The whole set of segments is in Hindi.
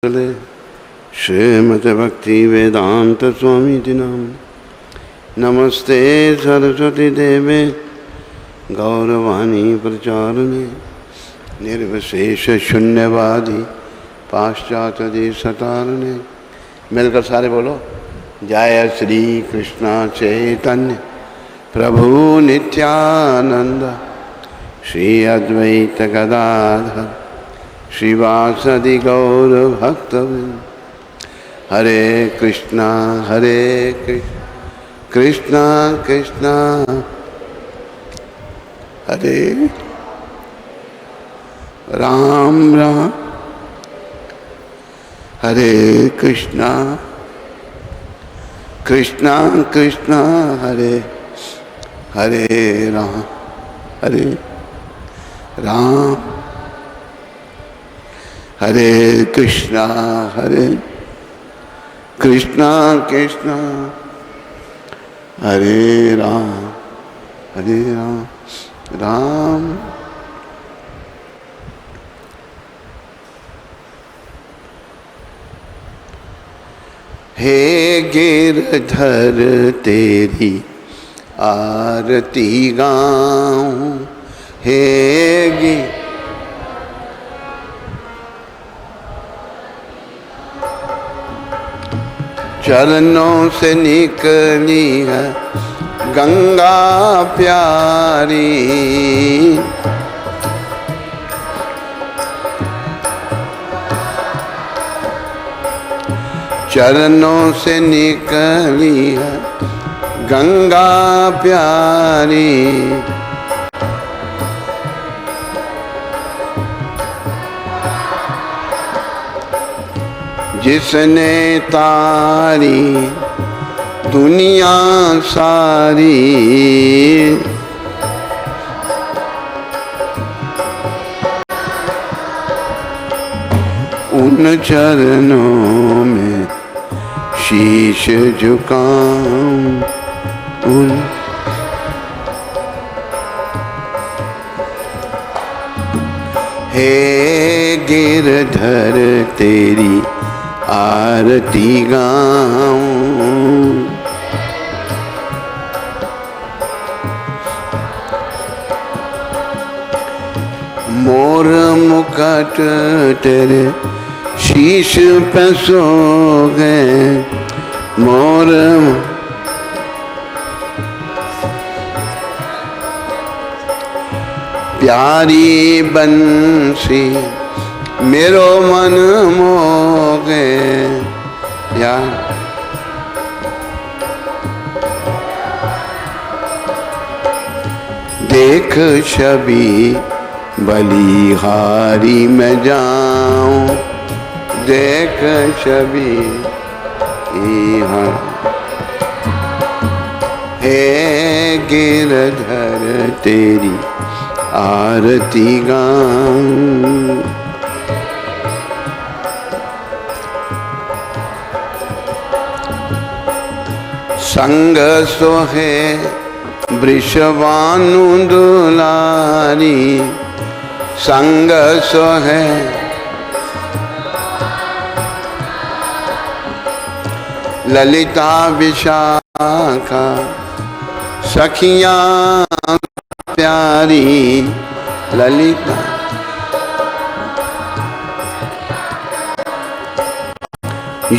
श्रीमद् भक्ति वेदांत स्वामी नाम। नमस्ते सरस्वती देवे गौरवाणी प्रचारिणे निर्विशेष शून्यवादी पाश्चात्य देशतारिणे। मिलकर सारे बोलो, जय श्री कृष्ण चैतन्य प्रभु नित्यानंद श्री अद्वैत गदाधर श्रीवासदि गौर भक्तवृंद। हरे कृष्णा कृष्णा कृष्णा हरे राम राम हरे कृष्णा कृष्णा कृष्णा हरे हरे राम हरे कृष्णा कृष्णा हरे राम राम। हे गिरधर तेरी आरती गाऊं, हे चरणों से निकली है गंगा प्यारी, चरणों से निकली है गंगा प्यारी। जिसने तारी दुनिया सारी, उन चरणों में शीश झुकाऊं। हे गिरधर तेरी आरती गाऊं, मोर मुकुट तेरे शीश पे सो गए, मोर प्यारी बंसी मेरो मन मोगे। यार देख छवि बलिहारी में जाऊं, देख छवि हे गिरधर तेरी आरती गाऊं। संग सोहे वृषभानु दुलारी, संग सोहे ललिता विशाखा सखियां प्यारी, ललिता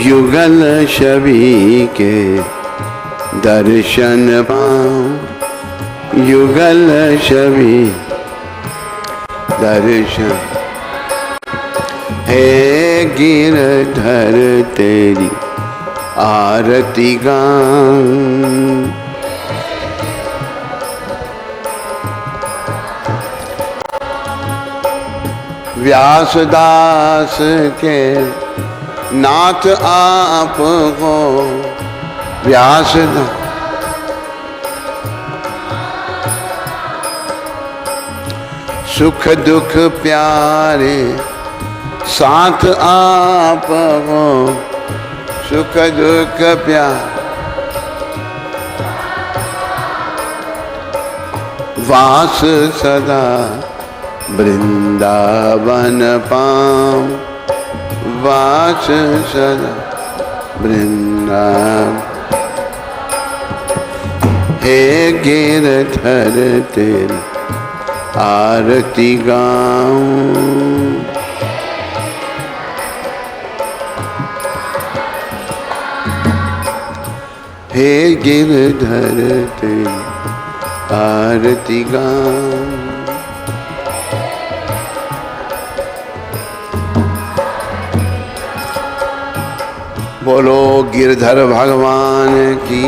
युगल छवि के दर्शन पाऊं, युगल छवि दर्शन। हे गिरधर तेरी आरती गाऊं। व्यासदास के नाथ आप हो, व्यासदास सुख दुख प्यारे साथ आप हो, सुख दुख प्यार वास सदा वृंदावन पाऊं, वास सदा वृंदावन। हे गिरधर तेरी आरती गाऊं, हे गिरधर तेरी आरती गाऊं। बोलो गिरधर भगवान की,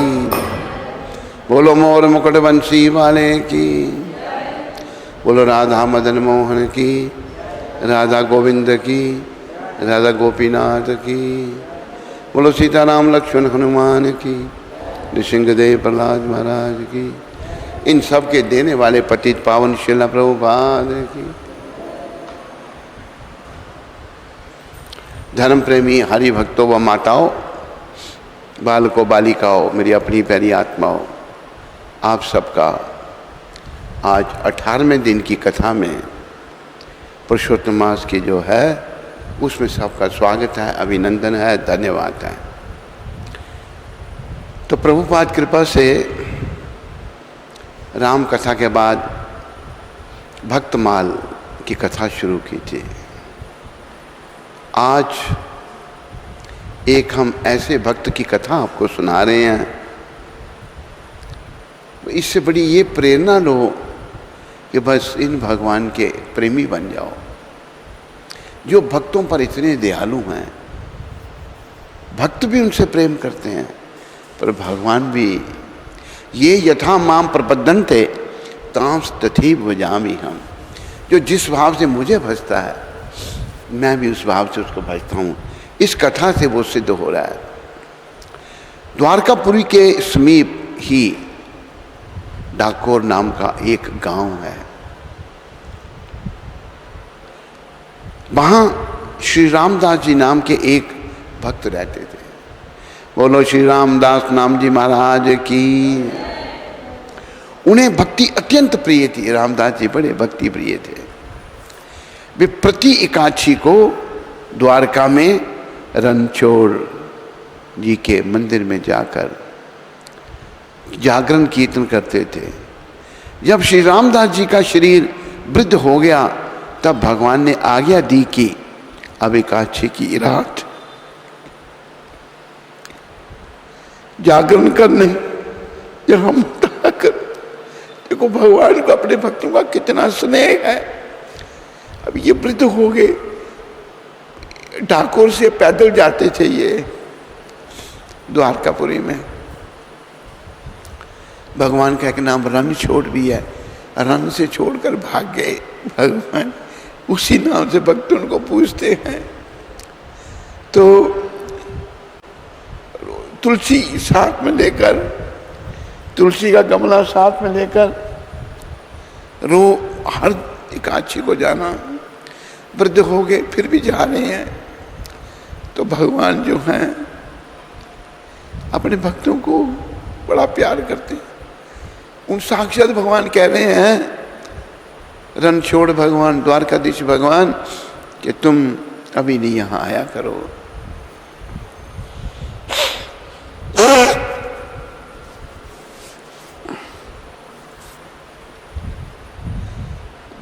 बोलो मोर मुकुट बंसी वाले की, बोलो राधा मदन मोहन की, राधा गोविंद की, राधा गोपीनाथ की, बोलो सीताराम लक्ष्मण हनुमान की, नृसिंहदेव प्रहलाद महाराज की, इन सब के देने वाले पतित पावन श्रील प्रभुपाद की। धर्म प्रेमी हरि भक्तों व माताओं, बालकों बालिकाओं, मेरी अपनी प्यारी आत्माओं, आप सबका आज 18वें दिन की कथा में पुरुषोत्तम मास की जो है उसमें सबका स्वागत है, अभिनंदन है, धन्यवाद है। तो प्रभुपाद कृपा से राम कथा के बाद भक्तमाल की कथा शुरू की थी। आज एक हम ऐसे भक्त की कथा आपको सुना रहे हैं, इससे बड़ी ये प्रेरणा लो कि बस इन भगवान के प्रेमी बन जाओ, जो भक्तों पर इतने दयालु हैं। भक्त भी उनसे प्रेम करते हैं, पर भगवान भी ये यथा माम प्रपद्यन्ते तांस तथैव भजामि हम, जो जिस भाव से मुझे भजता है मैं भी उस भाव से उसको भजता हूँ। इस कथा से वो सिद्ध हो रहा है। द्वारकापुरी के समीप ही डाकोर नाम का एक गांव है। वहाँ श्री रामदास जी नाम के एक भक्त रहते थे। बोलो श्री रामदास नाम जी महाराज की। उन्हें भक्ति अत्यंत प्रिय थी। रामदास जी बड़े भक्ति प्रिय थे। वे प्रति एकादशी को द्वारका में रणछोड़ जी के मंदिर में जाकर जागरण कीर्तन करते थे। जब श्री रामदास जी का शरीर वृद्ध हो गया तब भगवान ने आज्ञा दी कि अब एकादशी की रात जागरण करने यहाँ मत आकर। देखो भगवान को अपने भक्तों का कितना स्नेह है। अब ये वृद्ध हो गए, डाकोर से पैदल जाते थे ये द्वारकापुरी में। भगवान का एक नाम रणछोड़ भी है। रण से छोड़कर भाग गए भगवान, उसी नाम से भक्त उनको पूछते हैं। तो तुलसी साथ में लेकर, तुलसी का गमला साथ में लेकर हर एकादशी को जाना। वृद्ध हो गए फिर भी जा रहे हैं। तो भगवान जो हैं अपने भक्तों को बड़ा प्यार करते हैं। उन साक्षात भगवान कह रहे हैं, रणछोड़ भगवान, द्वारकाधीश भगवान, कि तुम अभी नहीं यहाँ आया करो।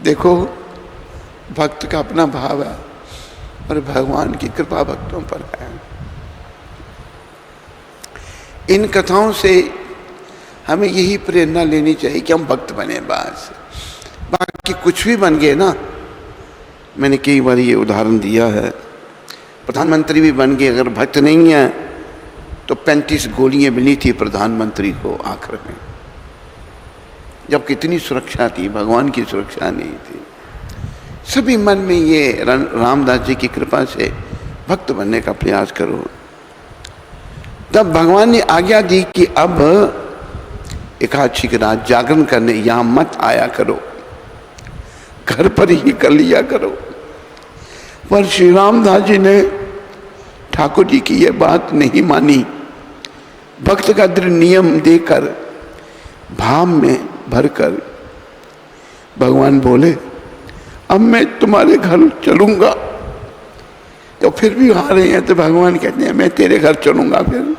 देखो भक्त का अपना भाव है और भगवान की कृपा भक्तों पर है। इन कथाओं से हमें यही प्रेरणा लेनी चाहिए कि हम भक्त बने। बस बाकी कुछ भी बन गए ना, मैंने कई बार ये उदाहरण दिया है, प्रधानमंत्री भी बन गए, अगर भक्त नहीं है तो 35 गोलियां मिली थी प्रधानमंत्री को आखिर में, जब कितनी सुरक्षा थी, भगवान की सुरक्षा नहीं थी। सभी मन में ये रामदास जी की कृपा से भक्त बनने का प्रयास करो। तब भगवान ने आज्ञा दी कि अब एकादशी की रात जागरण करने यहां मत आया करो, घर पर ही कर लिया करो। पर श्री रामदास जी ने ठाकुर जी की यह बात नहीं मानी। भक्त का दृढ़ नियम देकर भाव में भरकर भगवान बोले, अब मैं तुम्हारे घर चलूंगा, तो फिर भी आ रहे हैं, तो भगवान कहते हैं मैं तेरे घर चलूंगा। फिर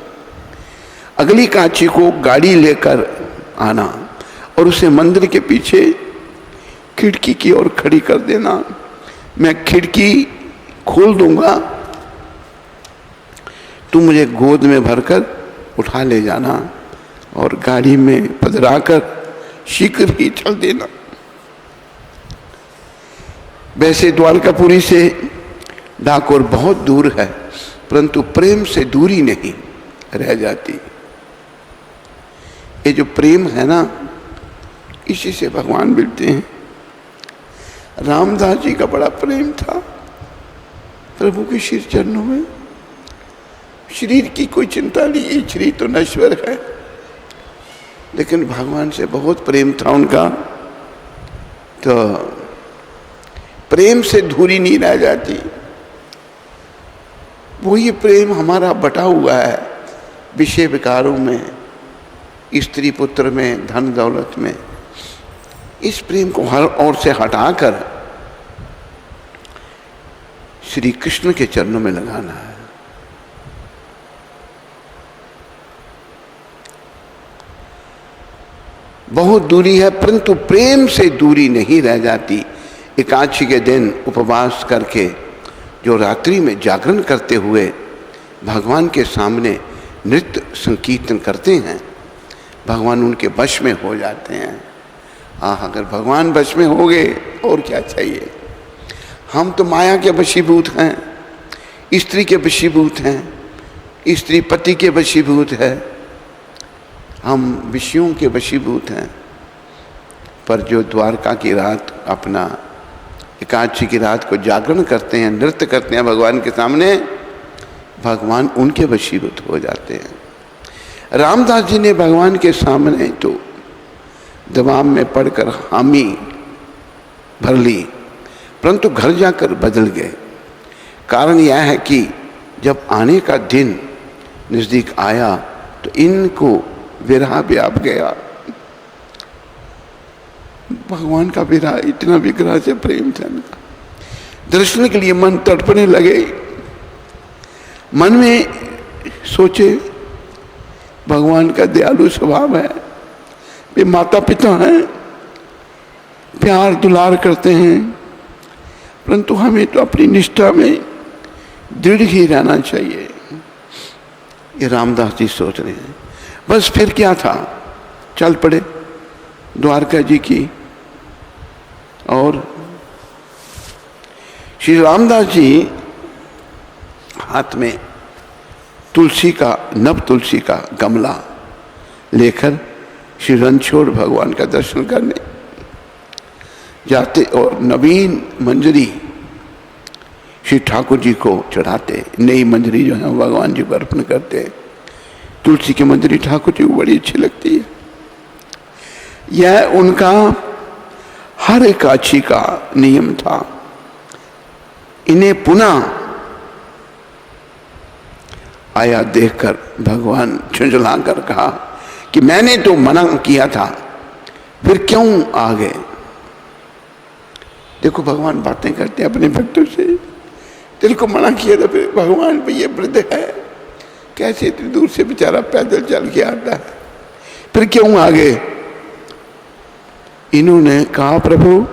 अगली कांची को गाड़ी लेकर आना और उसे मंदिर के पीछे खिड़की की ओर खड़ी कर देना। मैं खिड़की खोल दूंगा, तुम मुझे गोद में भरकर उठा ले जाना और गाड़ी में पधराकर शीघ्र ही चल देना। वैसे द्वारकापुरी से डाकोर बहुत दूर है, परंतु प्रेम से दूरी नहीं रह जाती। ये जो प्रेम है ना, इसी से भगवान मिलते हैं। रामदास जी का बड़ा प्रेम था प्रभु के श्री चरणों में। शरीर की कोई चिंता नहीं, ये शरीर तो नश्वर है, लेकिन भगवान से बहुत प्रेम था उनका। तो प्रेम से दूरी नहीं रह जाती। वो ये प्रेम हमारा बटा हुआ है विषय विकारों में, स्त्री पुत्र में, धन दौलत में। इस प्रेम को हर ओर से हटाकर श्री कृष्ण के चरणों में लगाना है। बहुत दूरी है, परंतु प्रेम से दूरी नहीं रह जाती। एकादशी के दिन उपवास करके जो रात्रि में जागरण करते हुए भगवान के सामने नृत्य संकीर्तन करते हैं, भगवान उनके वश में हो जाते हैं। अगर भगवान वश में हो गए और क्या चाहिए। हम तो माया के वशीभूत हैं, स्त्री के वशीभूत हैं, स्त्री पति के वशीभूत है, हम विषयों के वशीभूत हैं। पर जो द्वारका की रात अपना एकादशी की रात को जागरण करते हैं, नृत्य करते हैं भगवान के सामने, भगवान उनके वशीभूत हो जाते हैं। रामदास जी ने भगवान के सामने तो दबाव में पड़कर हामी भर ली, परंतु घर जाकर बदल गए। कारण यह है कि जब आने का दिन नजदीक आया तो इनको विरह व्याप गया। भगवान का विरह, इतना विग्रह से प्रेम था इनका। दर्शन के लिए मन तड़पने लगे। मन में सोचे भगवान का दयालु स्वभाव है, वे माता पिता हैं, प्यार दुलार करते हैं, परंतु हमें तो अपनी निष्ठा में दृढ़ ही रहना चाहिए। ये रामदास जी सोच रहे हैं। बस फिर क्या था, चल पड़े द्वारका जी की। और श्री रामदास जी हाथ में तुलसी का, नव तुलसी का गमला लेकर श्री रणछोड़ भगवान का दर्शन करने जाते और नवीन मंजरी श्री ठाकुर जी को चढ़ाते। नई मंजरी जो है भगवान जी को अर्पण करते। तुलसी की मंजरी ठाकुर जी को बड़ी अच्छी लगती है। यह उनका हर एकादशी का नियम था। इन्हें पुनः आया देखकर भगवान झुंझला कर कहा कि मैंने तो मना किया था, फिर क्यों आ गए। देखो भगवान बातें करते हैं अपने भक्तों से। तेरे को मना किया था, फिर भगवान भी ये वृद्ध है, कैसे इतनी दूर से बेचारा पैदल चल के आता है, फिर क्यों आ गए। इन्होंने कहा प्रभु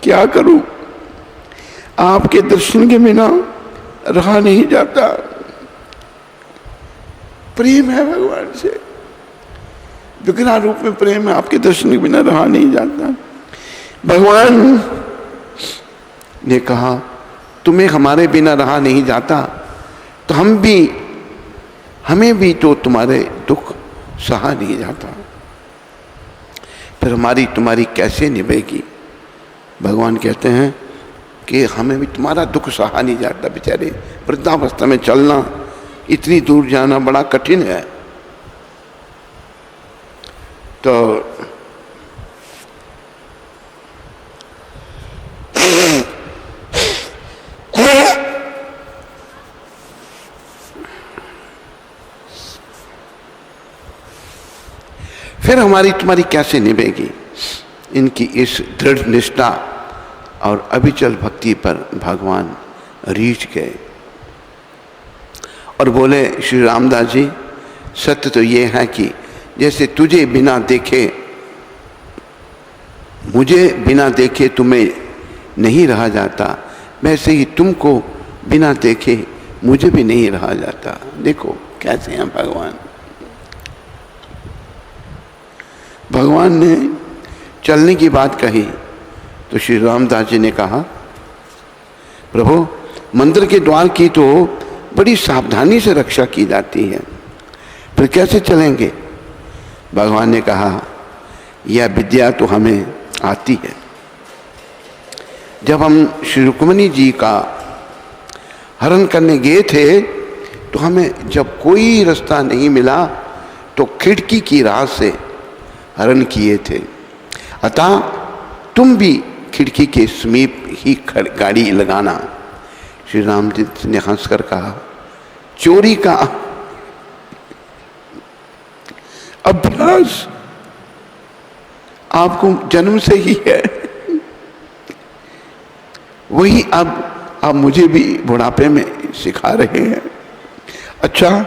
क्या करूं, आपके दर्शन के बिना रहा नहीं जाता। प्रेम है भगवान से, विग्रह रूप में प्रेम है, आपके दर्शन के बिना रहा नहीं जाता। भगवान ने कहा तुम्हें हमारे बिना रहा नहीं जाता, तो हमें भी तो तुम्हारे दुख सहा नहीं जाता, फिर हमारी तुम्हारी कैसे निभेगी। भगवान कहते हैं कि हमें भी तुम्हारा दुख सहा नहीं जाता। बेचारे वृद्धावस्था में चलना, इतनी दूर जाना बड़ा कठिन है। तो फिर हमारी तुम्हारी कैसे निभेगी। इनकी इस दृढ़ निष्ठा और अविचल भक्ति पर भगवान रीझ गए और बोले, श्री रामदास जी, सत्य तो ये है कि जैसे तुझे बिना देखे, मुझे बिना देखे तुम्हें नहीं रहा जाता, वैसे ही तुमको बिना देखे मुझे भी नहीं रहा जाता। देखो कैसे हैं भगवान। भगवान ने चलने की बात कही तो श्री रामदास जी ने कहा, प्रभु मंदिर के द्वार की तो बड़ी सावधानी से रक्षा की जाती है, फिर कैसे चलेंगे? भगवान ने कहा, यह विद्या तो हमें आती है। जब हम श्री रुक्मिणी जी का हरण करने गए थे तो हमें जब कोई रास्ता नहीं मिला तो खिड़की की राह से हरण किए थे, अतः तुम भी खिड़की के समीप ही गाड़ी लगाना। श्री राम जी ने हंसकर कहा, चोरी का अभ्यास आपको जन्म से ही है, वही अब आप मुझे भी बुढ़ापे में सिखा रहे हैं। अच्छा,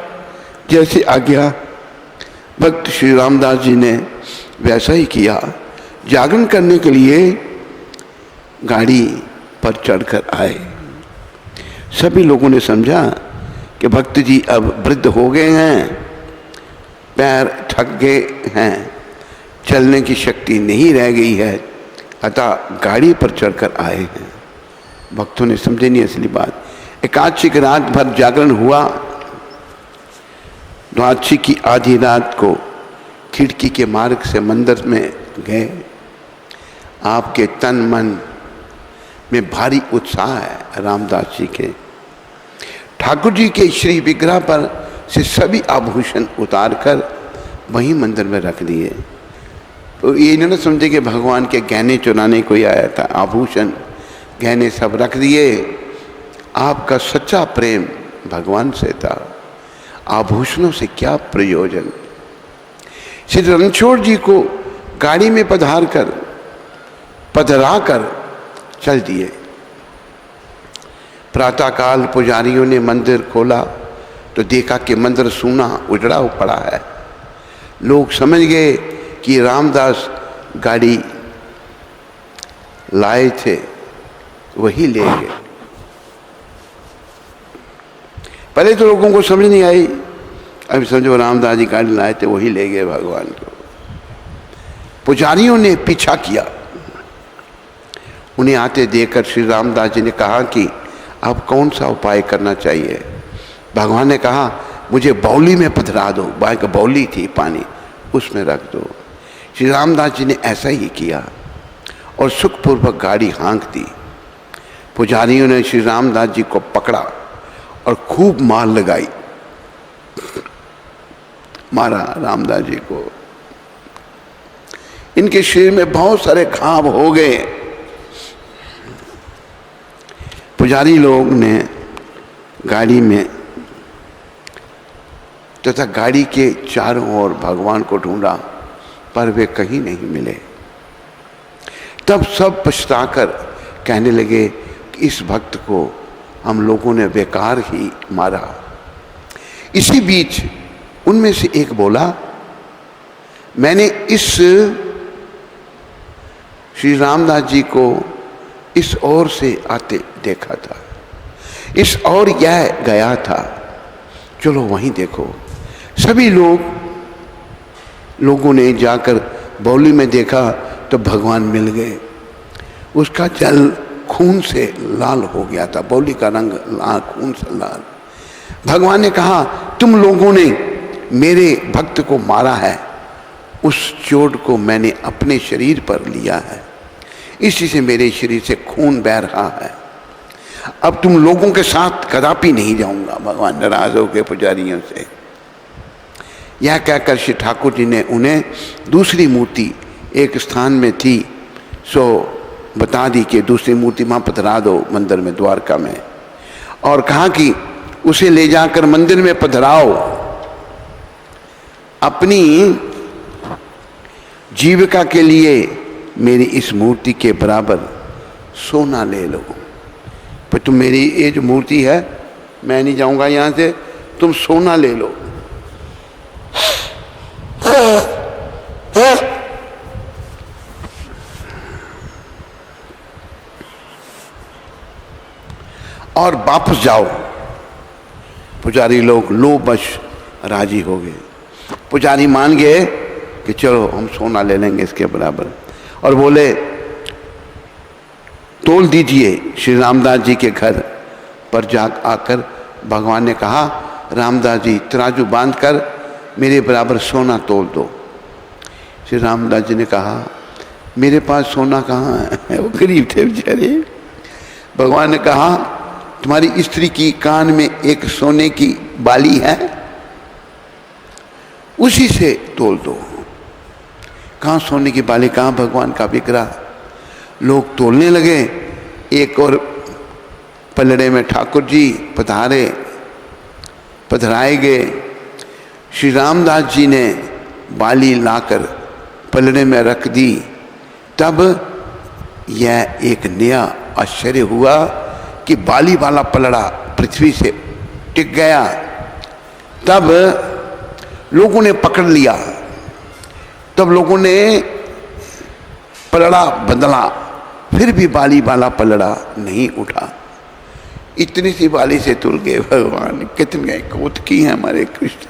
जैसे आज्ञा भक्त श्री रामदास जी ने वैसा ही किया। जागरण करने के लिए गाड़ी पर चढ़कर आए। सभी लोगों ने समझा कि भक्त जी अब वृद्ध हो गए हैं, पैर थक गए हैं, चलने की शक्ति नहीं रह गई है, अतः गाड़ी पर चढ़कर आए हैं। भक्तों ने समझे नहीं असली बात। एकादशी की रात भर जागरण हुआ, द्वादशी की आधी रात को खिड़की के मार्ग से मंदिर में गए। आपके तन मन में भारी उत्साह है रामदास जी के। ठाकुर जी के श्री विग्रह पर से सभी आभूषण उतारकर वहीं मंदिर में रख दिए। तो ये इन्होंने समझे कि भगवान के गहने चुराने कोई आया था। आभूषण गहने सब रख दिए। आपका सच्चा प्रेम भगवान से था, आभूषणों से क्या प्रयोजन। श्री रणछोड़ जी को गाड़ी में पधरा कर चल दिए। प्रातःकाल पुजारियों ने मंदिर खोला तो देखा कि मंदिर सूना उजड़ा पड़ा है। लोग समझ गए कि रामदास गाड़ी लाए थे, वही ले गए। पहले तो लोगों को समझ नहीं आई, अभी समझो रामदास जी गाड़ी लाए थे, वही ले गए भगवान को। पुजारियों ने पीछा किया, उन्हें आते देखकर श्री रामदास जी ने कहा कि अब कौन सा उपाय करना चाहिए। भगवान ने कहा, मुझे बाउली में पधरा दो। बाइक बाउली थी पानी, उसमें रख दो। श्री रामदास जी ने ऐसा ही किया और सुखपूर्वक गाड़ी हाँक दी। पुजारियों ने श्री रामदास जी को पकड़ा और खूब मार लगाई, मारा रामदास जी को। इनके शरीर में बहुत सारे घाव हो गए। पुजारी लोग ने गाड़ी में तथा गाड़ी के चारों ओर भगवान को ढूंढा, पर वे कहीं नहीं मिले। तब सब पछताकर कहने लगे कि इस भक्त को हम लोगों ने बेकार ही मारा। इसी बीच उनमें से एक बोला, मैंने इस श्री रामदास जी को इस ओर से आते देखा था, इस ओर यह गया था, चलो वहीं देखो। सभी लोगों ने जाकर बाउली में देखा तो भगवान मिल गए। उसका जल खून से लाल हो गया था, बाउली का रंग लाल, खून से लाल। भगवान ने कहा, तुम लोगों ने मेरे भक्त को मारा है, उस चोट को मैंने अपने शरीर पर लिया है, इसी से मेरे शरीर से खून बह रहा है। अब तुम लोगों के साथ कदापि नहीं जाऊंगा। भगवान नाराज हो गए पुजारियों से। यह कहकर श्री ठाकुर जी ने उन्हें दूसरी मूर्ति एक स्थान में थी सो बता दी कि दूसरी मूर्ति वहाँ पधरा दो मंदिर में, द्वारका में, और कहा कि उसे ले जाकर मंदिर में पधराओ, अपनी जीविका के लिए मेरी इस मूर्ति के बराबर सोना ले लो। पर तुम मेरी ये जो मूर्ति है, मैं नहीं जाऊंगा यहाँ से, तुम सोना ले लो। और वापस जाओ। पुजारी लोग लोभवश राजी हो गए। पुजारी मान गए कि चलो हम सोना ले लेंगे इसके बराबर, और बोले तोल दीजिए। श्री रामदास जी के घर पर जा आकर भगवान ने कहा, रामदास जी तराजू बांधकर मेरे बराबर सोना तोल दो। श्री रामदास जी ने कहा, मेरे पास सोना कहाँ है, वो गरीब थे बेचारे। भगवान ने कहा, तुम्हारी स्त्री की कान में एक सोने की बाली है, उसी से तोल दो। कहाँ सोने की बाली, कहाँ भगवान का विग्रह। लोग तोलने लगे। एक और पलड़े में ठाकुर जी पधराए गए। श्री रामदास जी ने बाली लाकर पलड़े में रख दी। तब यह एक नया आश्चर्य हुआ कि बाली वाला पलड़ा पृथ्वी से टिक गया। तब लोगों ने पकड़ लिया, तब लोगों ने पलड़ा बदला, फिर भी बाली वाला पलड़ा नहीं उठा। इतनी सी बाली से तुल गए भगवान। कितने कौतकी हैं हमारे कृष्ण।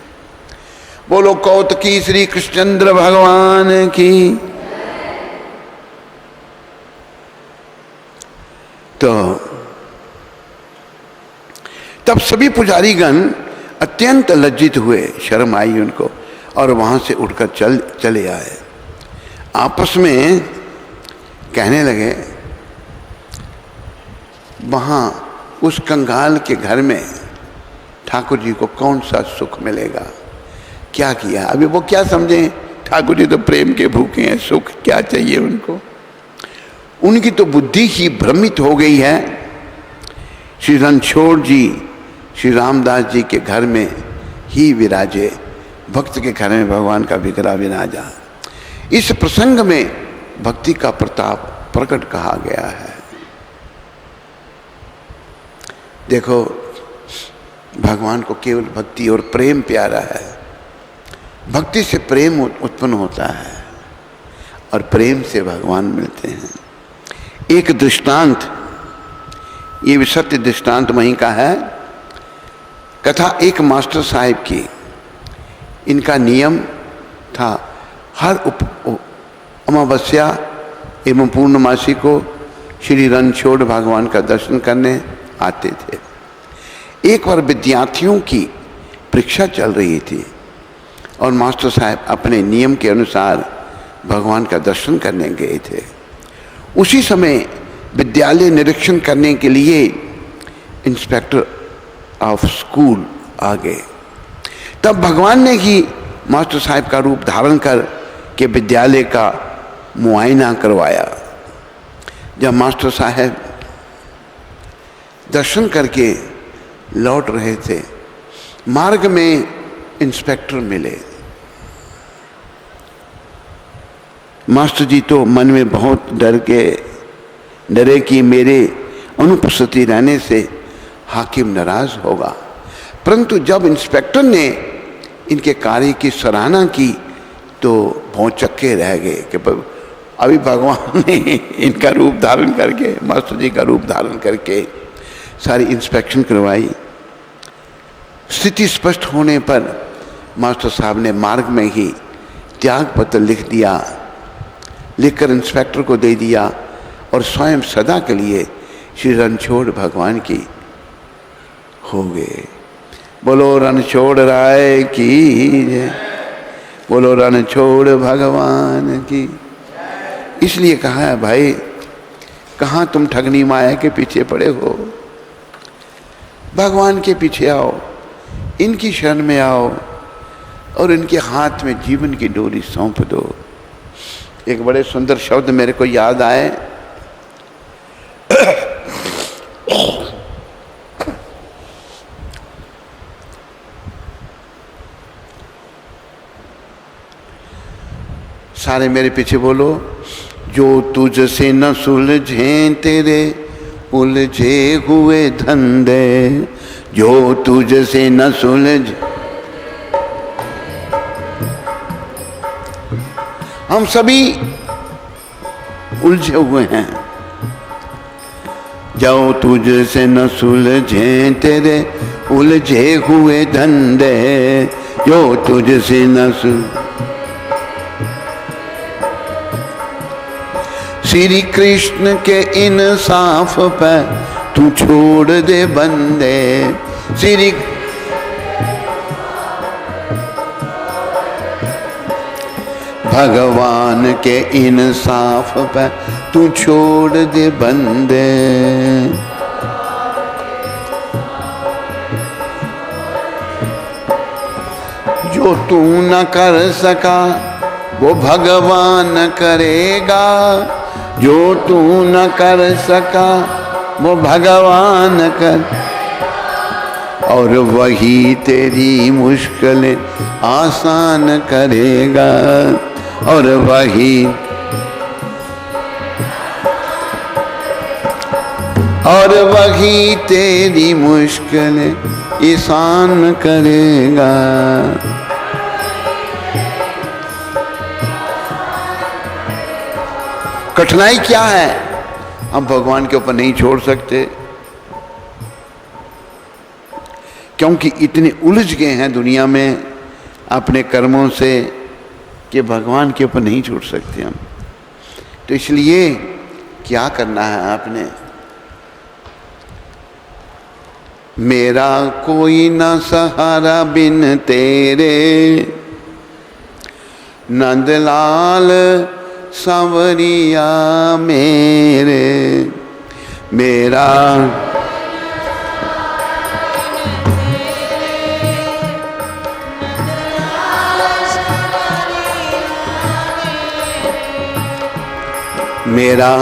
बोलो कौतकी श्री कृष्णचंद्र भगवान की। तो तब सभी पुजारीगण अत्यंत लज्जित हुए, शर्म आई उनको, और वहां से उठकर चले आए। आपस में कहने लगे, वहां उस कंगाल के घर में ठाकुर जी को कौन सा सुख मिलेगा, क्या किया। अभी वो क्या समझे, ठाकुर जी तो प्रेम के भूखे हैं, सुख क्या चाहिए उनको। उनकी तो बुद्धि ही भ्रमित हो गई है। श्री रणछोड़ जी श्री रामदास जी के घर में ही विराजे, भक्त के घर में भगवान का विग्रह विराजा। इस प्रसंग में भक्ति का प्रताप प्रकट कहा गया है। देखो, भगवान को केवल भक्ति और प्रेम प्यारा है। भक्ति से प्रेम उत्पन्न होता है और प्रेम से भगवान मिलते हैं। एक दृष्टांत, ये भी सत्य दृष्टांत वहीं का है। कथा एक मास्टर साहिब की। इनका नियम था, हर अमावस्या एवं पूर्णमासी को श्री रणछोड़ भगवान का दर्शन करने आते थे। एक बार विद्यार्थियों की परीक्षा चल रही थी और मास्टर साहब अपने नियम के अनुसार भगवान का दर्शन करने गए थे। उसी समय विद्यालय निरीक्षण करने के लिए इंस्पेक्टर ऑफ स्कूल आ गए। तब भगवान ने ही मास्टर साहब का रूप धारण कर के विद्यालय का मुआयना करवाया। जब मास्टर साहब दर्शन करके लौट रहे थे, मार्ग में इंस्पेक्टर मिले। मास्टर जी तो मन में बहुत डरे कि मेरे अनुपस्थिति रहने से हाकिम नाराज होगा। परंतु जब इंस्पेक्टर ने इनके कार्य की सराहना की तो भौचक्के रह गए कि अभी भगवान ने इनका रूप धारण करके, मास्टर जी का रूप धारण करके सारी इंस्पेक्शन करवाई। स्थिति स्पष्ट होने पर मास्टर साहब ने मार्ग में ही त्याग पत्र लिख दिया, लिखकर इंस्पेक्टर को दे दिया और स्वयं सदा के लिए श्री रणछोड़ भगवान की हो गए। बोलो रणछोड़ राय की जय, बोलो रणछोड़ भगवान की। इसलिए कहा है भाई, कहाँ तुम ठगनी माया के पीछे पड़े हो, भगवान के पीछे आओ, इनकी शरण में आओ और इनके हाथ में जीवन की डोरी सौंप दो। एक बड़े सुंदर शब्द मेरे को याद आए। सारे मेरे पीछे बोलो। जो तुझसे न सुलझे तेरे उलझे हुए धंधे जो तुझसे न सुलझ। हम सभी उलझे हुए हैं। जो तुझसे न सुलझे तेरे उलझे हुए धंधे जो तुझसे न सुलझे। श्री कृष्ण के इंसाफ पे तू छोड़ दे बंदे। श्री भगवान के इंसाफ पे तू छोड़ दे बंदे। जो तू न कर सका वो भगवान करेगा। जो तू न कर सका वो भगवान कर। और वही तेरी मुश्किलें आसान करेगा। और वही तेरी मुश्किलें आसान करेगा। कठिनाई क्या है? हम भगवान के ऊपर नहीं छोड़ सकते क्योंकि इतने उलझ गए हैं दुनिया में अपने कर्मों से कि भगवान के ऊपर नहीं छोड़ सकते हम। तो इसलिए क्या करना है आपने? मेरा कोई न सहारा बिन तेरे नंदलाल सांवरिया मेरे। मेरा मेरा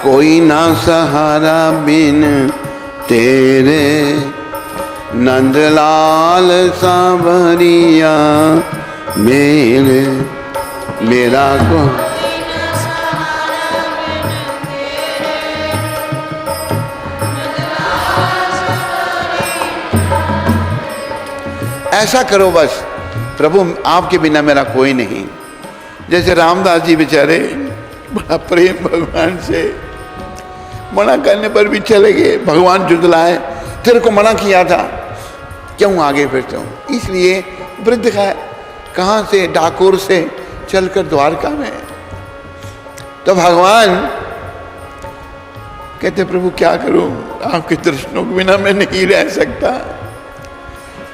कोई ना सहारा बिन तेरे नंदलाल सांवरिया मेरे। मेरा को ऐसा करो बस, प्रभु आपके बिना मेरा कोई नहीं। जैसे रामदास जी बेचारे बड़ा प्रेम भगवान से, मना करने पर भी चले गए। भगवान जुदलाए, तेरे को मना किया था, क्यों आगे फिरते हो? इसलिए वृद्ध है कहाँ से, डाकोर से चलकर द्वारका में। तो भगवान कहते प्रभु क्या करूं, आपके दर्शनों के बिना मैं नहीं रह सकता।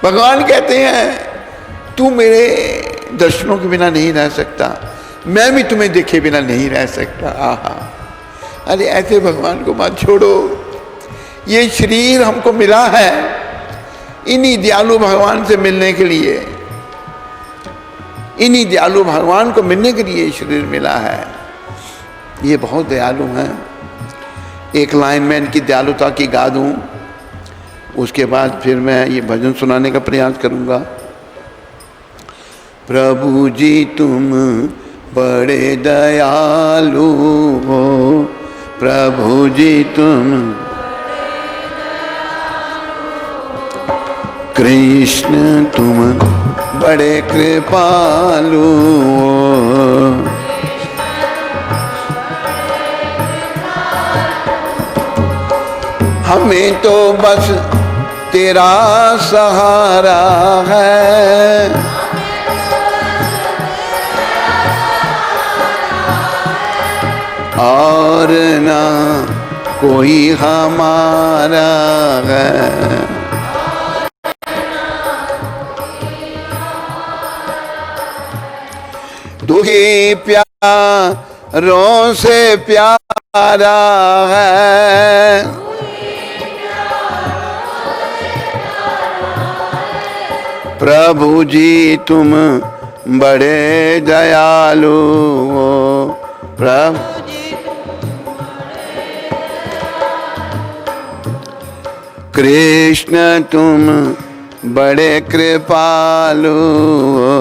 भगवान कहते हैं तू मेरे दर्शनों के बिना नहीं रह सकता, मैं भी तुम्हें देखे बिना नहीं रह सकता। आहा, अरे ऐसे भगवान को मत छोड़ो। ये शरीर हमको मिला है इन्हीं दयालु भगवान से मिलने के लिए, इन्हीं दयालु भगवान को मिलने के लिए शरीर मिला है। ये बहुत दयालु हैं। एक लाइन में इनकी दयालुता की गा दूं, उसके बाद फिर मैं ये भजन सुनाने का प्रयास करूंगा। प्रभु जी तुम बड़े दयालु हो, प्रभु जी तुम कृष्ण तुम बड़े कृपालु हो। हमें तो बस तेरा सहारा है, और ना कोई हमारा है। तू ही प्यारों से प्यारा है, प्रभु जी तुम बड़े दयालु हो, प्रभु कृष्ण तुम बड़े कृपालु हो।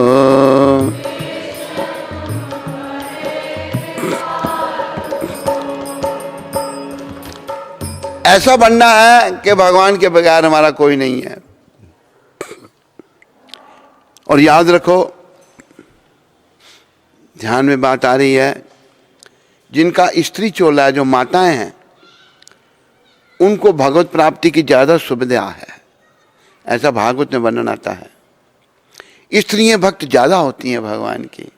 ऐसा बनना है कि भगवान के बगैर हमारा कोई नहीं है। और याद रखो, ध्यान में बात आ रही है, जिनका स्त्री चोला है, जो माताएं हैं, उनको भगवत प्राप्ति की ज्यादा सुविधा है, ऐसा भागवत में वर्णन आता है। स्त्रियां भक्त ज्यादा होती हैं भगवान की।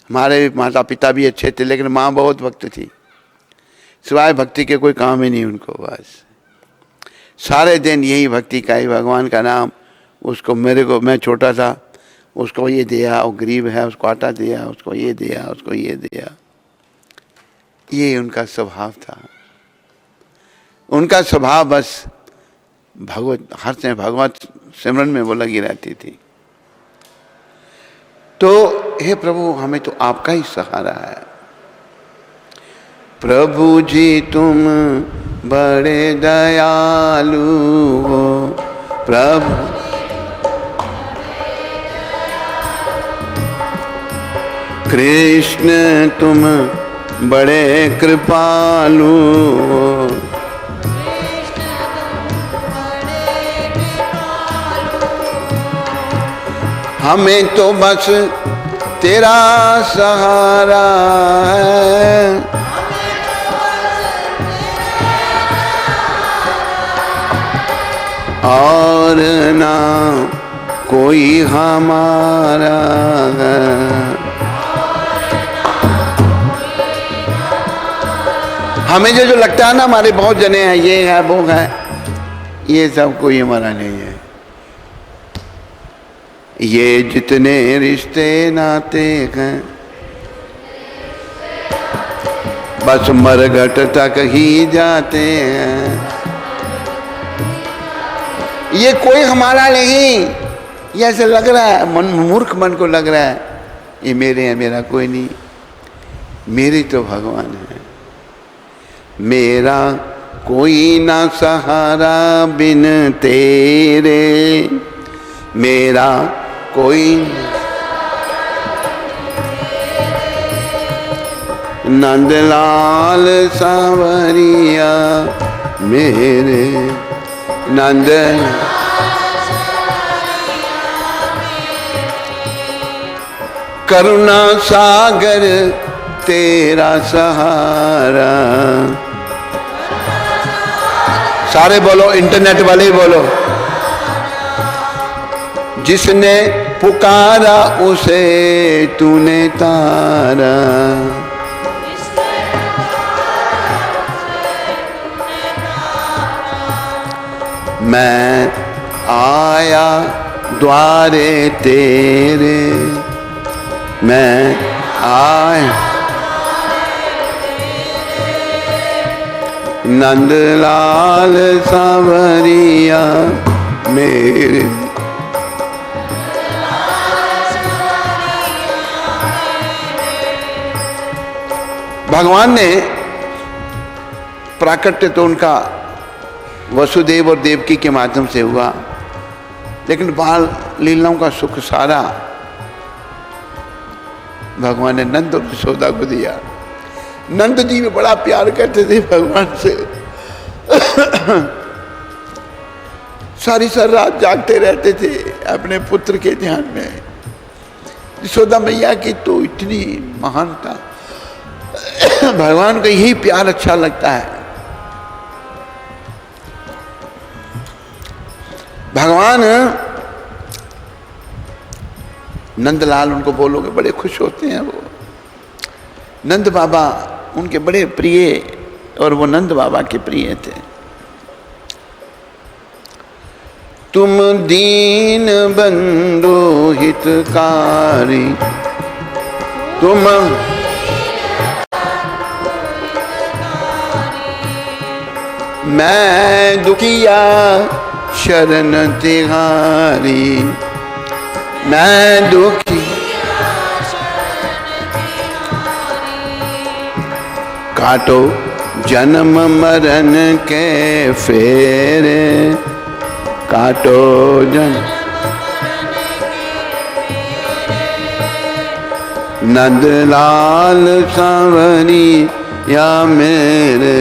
हमारे माता पिता भी अच्छे थे, लेकिन माँ बहुत भक्त थी, सिवाय भक्ति के कोई काम ही नहीं उनको, बस सारे दिन यही भक्ति का ही, भगवान का नाम। उसको मेरे को, मैं छोटा था, उसको ये दिया, वो गरीब है उसको आटा दिया, उसको ये दिया, उसको ये दिया, ये उनका स्वभाव था। उनका स्वभाव बस भगवत हर से भगवत सिमरन में वो लगी रहती थी। तो हे प्रभु, हमें तो आपका ही सहारा है। प्रभु जी तुम बड़े दयालु हो, प्रभु कृष्ण तुम बड़े कृपालु हो, हमें तो बस तेरा सहारा है, और ना कोई हमारा है। हमें जो लगता है ना, हमारे बहुत जने हैं, ये है वो है, ये सब कोई हमारा नहीं है। ये जितने रिश्ते नाते हैं, बस मरघट तक ही जाते हैं। ये कोई हमारा नहीं, ये ऐसे लग रहा है, मूर्ख मन को लग रहा है ये मेरे हैं, मेरा कोई नहीं। मेरे तो भगवान है। मेरा कोई ना सहारा बिन तेरे, मेरा कोई नंदलाल सांवरिया मेरे नंद। करुणा सागर तेरा सहारा। सारे बोलो, इंटरनेट वाले ही बोलो। जिसने पुकारा उसे तूने तारा, मैं आया द्वारे तेरे, मैं आया नंदलाल सांवरिया मेरे। भगवान ने प्राकट्य तो उनका वसुदेव और देवकी के माध्यम से हुआ, लेकिन बाल लीलाओं का सुख सारा भगवान ने नंद और यशोदा को दिया। नंद जी भी बड़ा प्यार करते थे भगवान से। सारी रात जागते रहते थे अपने पुत्र के ध्यान में। यशोदा मैया की तो इतनी महानता, भगवान को यही प्यार अच्छा लगता है। भगवान नंदलाल उनको बोलोगे बड़े खुश होते हैं। वो नंद बाबा उनके बड़े प्रिय, और वो नंद बाबा के प्रिय थे। तुम दीन बंधु हितकारी, तुम मैं दुखिया शरण तिहारी, मैं दुखी काटो जन्म मरण के फेरे, काटो जन्म नंदलाल सांवरी या मेरे।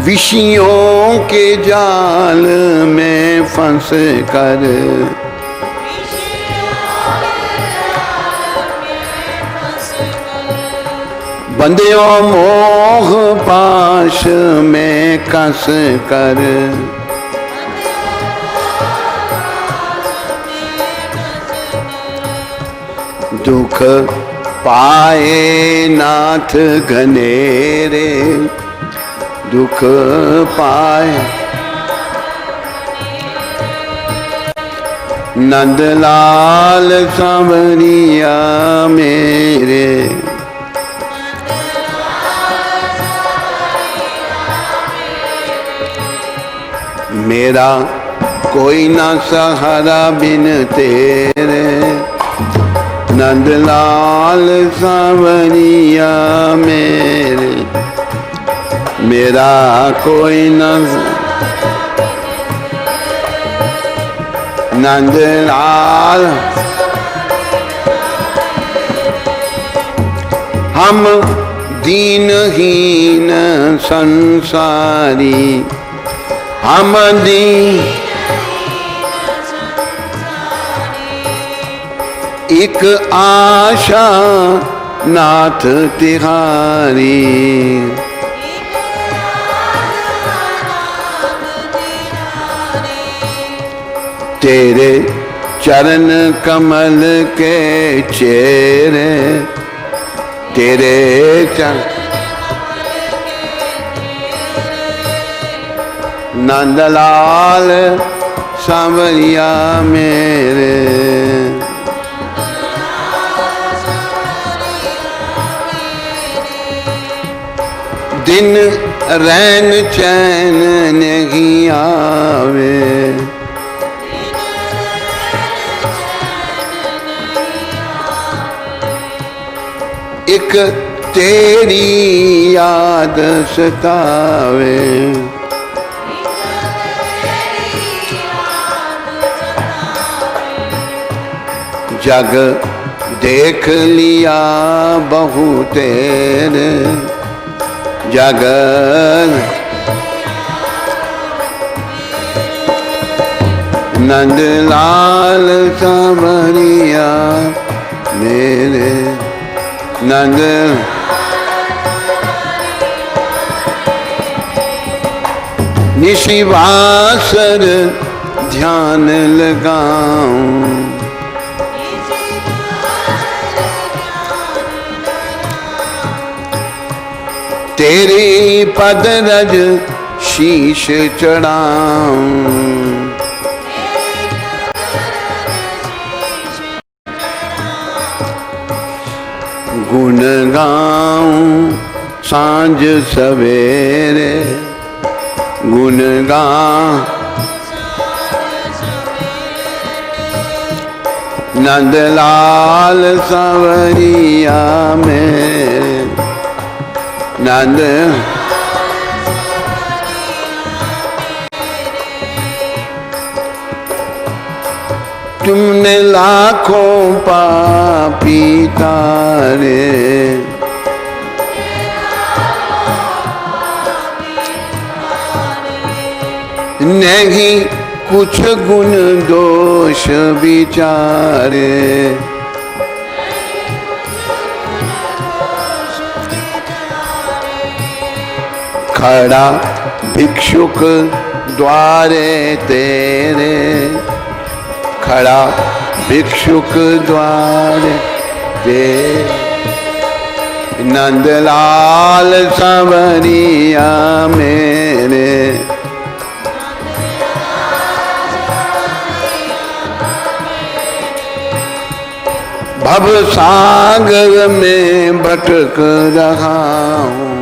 विषयों के जाल में फंस कर, बंधियों मोह पाश में कस कर, दुख पाए नाथ घनेरे, दुख पाए नंदलाल सांवरिया मेरे, मेरा कोई ना सहारा बिन तेरे, नंदलाल सांवरिया मेरे, मेरा कोई न नंदलाल। हम दीनहीन संसारी, हम दीन एक आशा नाथ तिहारी, तेरे चरण कमल के चेहरे, तेरे चरण नंदलाल सांवरिया मेरे, दिन रैन चैन नहीं आवे, एक तेरी याद सतावे, जग देख लिया बहु तेरे, जग नंदलाल सांवरिया मेरे, नंद निशिवासर ध्यान लगाऊं, तेरी पद रज शीश चढ़ाऊं, गुण गाऊं सांझ सवेरे, गुण गाऊं नंदलाल सांवरिया मेरे, नंद तुमने लाखों पापी तारे, नहीं कुछ गुण दोष विचारे, खड़ा भिक्षुक द्वारे तेरे, खड़ा भिक्षुक द्वारे तेरे, नंदलाल सांवरिया मेरे, भव सागर में भटक रहा हूँ,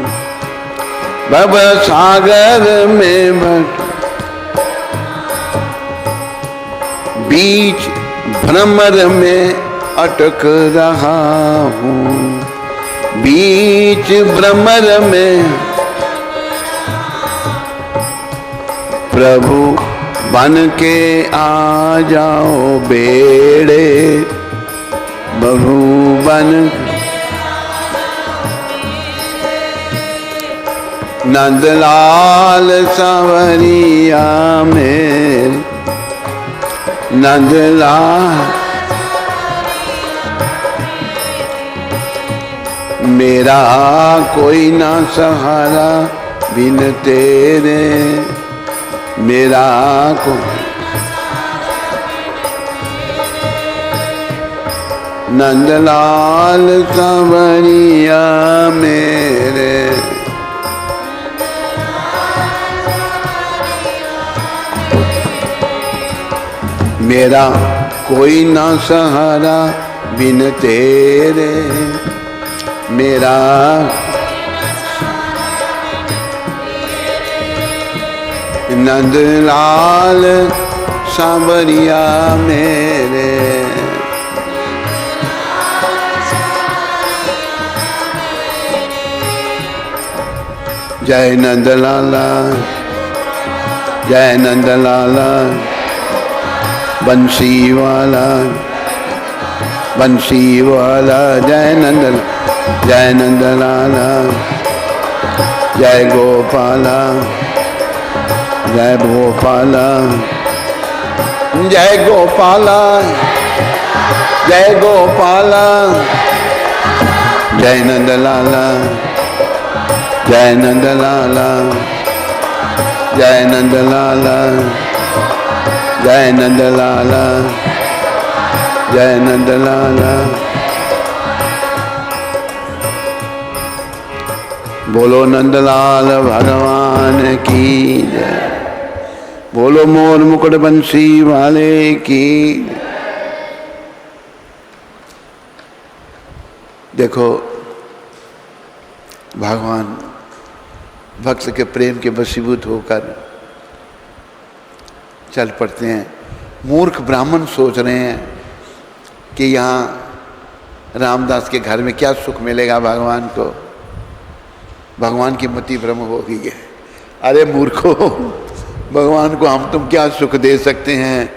भव सागर में भटक, बीच भ्रमर में अटक रहा हूँ, बीच भ्रमर में प्रभु बन के आ जाओ बेड़े, प्रभु बन नंदलाल सांवरिया मेरे, नंदलाल मेरा कोई ना सहारा बिन तेरे, मेरा कोई नंदलाल सांवरिया मेरे, मेरा कोई ना सहारा बिन तेरे, मेरा नंदलाल सांवरिया मेरे। जय नंदलाला, जय नंदलाला, बंसी वाला, बंसी वाला, जय नंदलाला, जय नंदलाला, जय गोपाला, जय गोपाला, जय गोपाला, जय गोपाला, जय नंदलाला, जय नंदलाला, जय नंदलाला, जय नंदलाला, जय नंदलाला। बोलो नंदलाल भगवान की जय, बोलो मोर मुकुट बंसी वाले की। देखो भगवान भक्त के प्रेम के वशीभूत होकर चल पड़ते हैं। मूर्ख ब्राह्मण सोच रहे हैं कि यहाँ रामदास के घर में क्या सुख मिलेगा भगवान को, भगवान की मति भ्रम हो गई है। अरे मूर्खो, भगवान को हम तुम क्या सुख दे सकते हैं,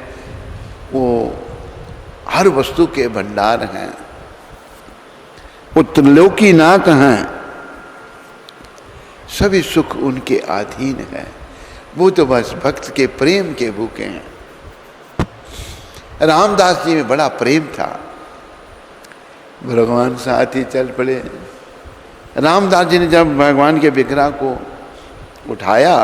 वो हर वस्तु के भंडार हैं, वो त्रिलोकी नाथ हैं, सभी सुख उनके अधीन है, वो तो बस भक्त के प्रेम के भूखे हैं। रामदास जी में बड़ा प्रेम था, भगवान साथ ही चल पड़े। रामदास जी ने जब भगवान के विग्रह को उठाया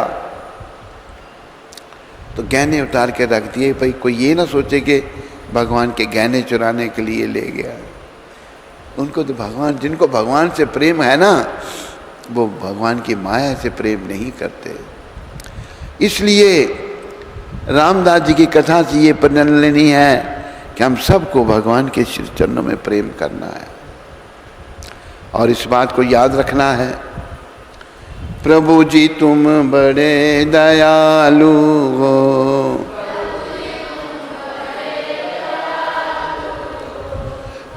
तो गहने उतार के रख दिए, भाई कोई ये ना सोचे कि भगवान के गहने चुराने के लिए ले गया। उनको तो भगवान, जिनको भगवान से प्रेम है ना, वो भगवान की माया से प्रेम नहीं करते। इसलिए रामदास जी की कथा से ये प्रेरणा लेनी है कि हम सबको भगवान के श्री चरणों में प्रेम करना है और इस बात को याद रखना है, प्रभु जी तुम बड़े दयालु हो,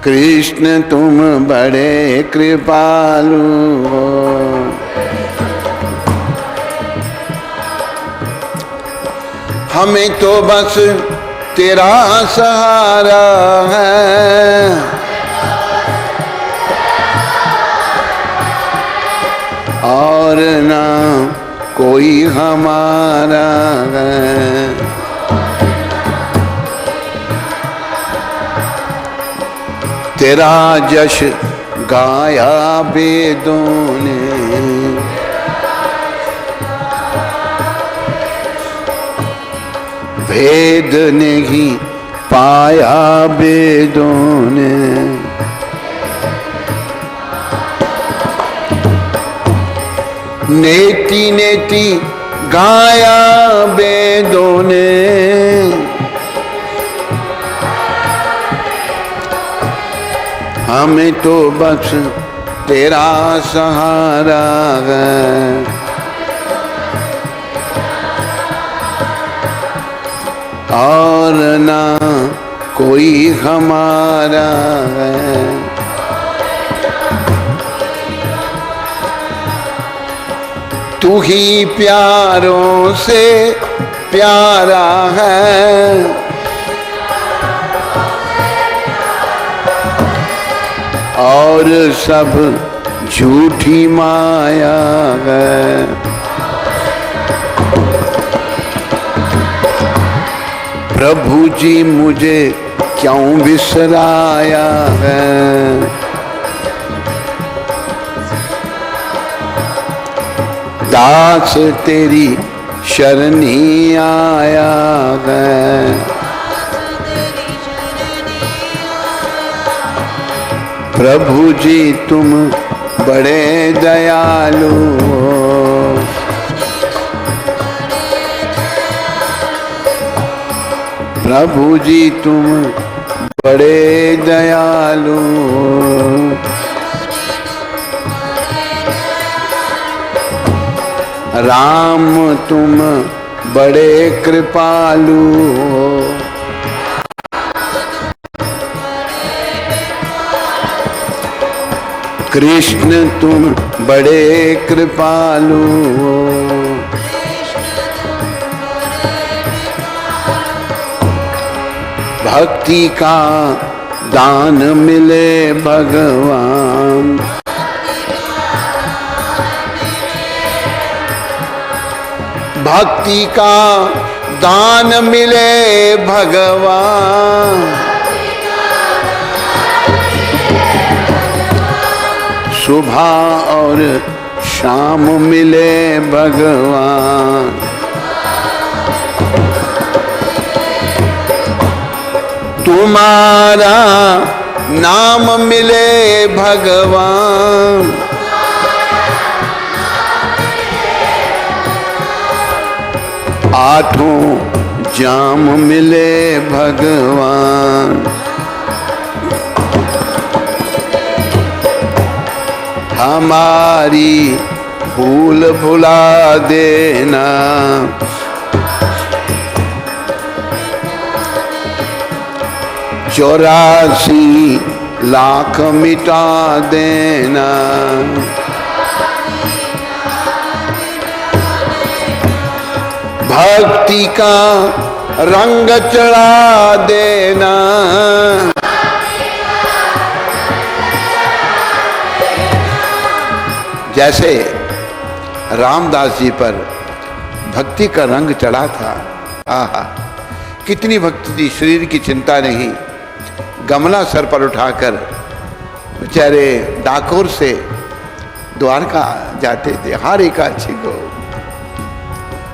कृष्ण तुम बड़े कृपालु हो, हमें तो बस तेरा सहारा है, और ना कोई हमारा है। तेरा जश गाया वेदों ने, भेद नहीं पाया वेदों ने, नेति नेति गाया वेदों ने, हमें तो बस तेरा सहारा है, और ना कोई हमारा है। तू ही प्यारों से प्यारा है, और सब झूठी माया है। जी मुझे क्यों बिसराया है, दास तेरी शरणी आया है। प्रभु जी तुम बड़े दयालु हो, प्रभु जी तुम बड़े दयालु हो। राम तुम बड़े कृपालु हो, कृष्ण तुम बड़े कृपालु हो। भक्ति का दान मिले भगवान, भक्ति का दान मिले भगवान, सुबह और शाम मिले भगवान। तुम्हारा नाम मिले भगवान, आठों जाम मिले भगवान। हमारी भूल भुला देना, 84 लाख मिटा देना। भक्ति का रंग चढ़ा देना, जैसे रामदास जी पर भक्ति का रंग चढ़ा था। आहा, कितनी भक्ति थी, शरीर की चिंता नहीं। गमला सर पर उठाकर बेचारे डाकोर से द्वारका जाते थे, हर एक अच्छी को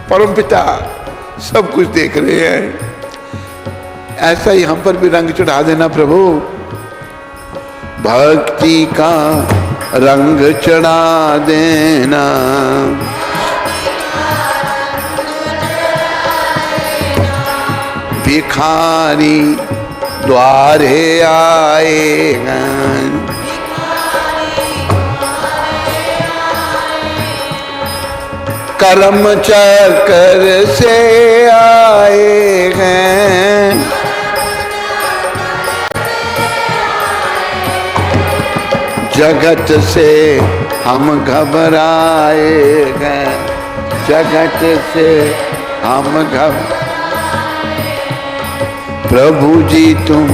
परमपिता सब कुछ देख रहे हैं। ऐसा ही हम पर भी रंग चढ़ा देना प्रभु, भक्ति का रंग चढ़ा देना। भिखारी द्वारे आए हैं, कर्म चक्र से आए हैं, जगत से हम घबराए हैं, जगत से हम प्रभु जी तुम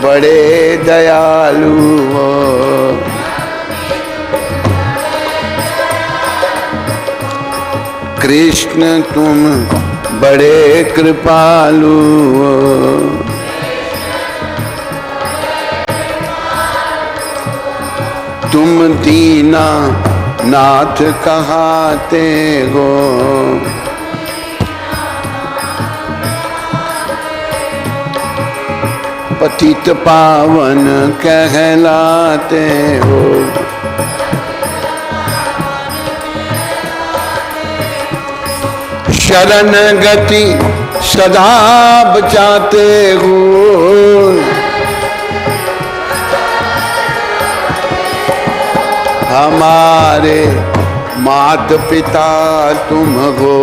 बड़े दयालु हो। कृष्ण तुम बड़े कृपालु हो। तुम दीना नाथ कहाते हो, पतित पावन कहलाते हो। शरण गति सदा बचाते हो, हमारे मात पिता तुम हो।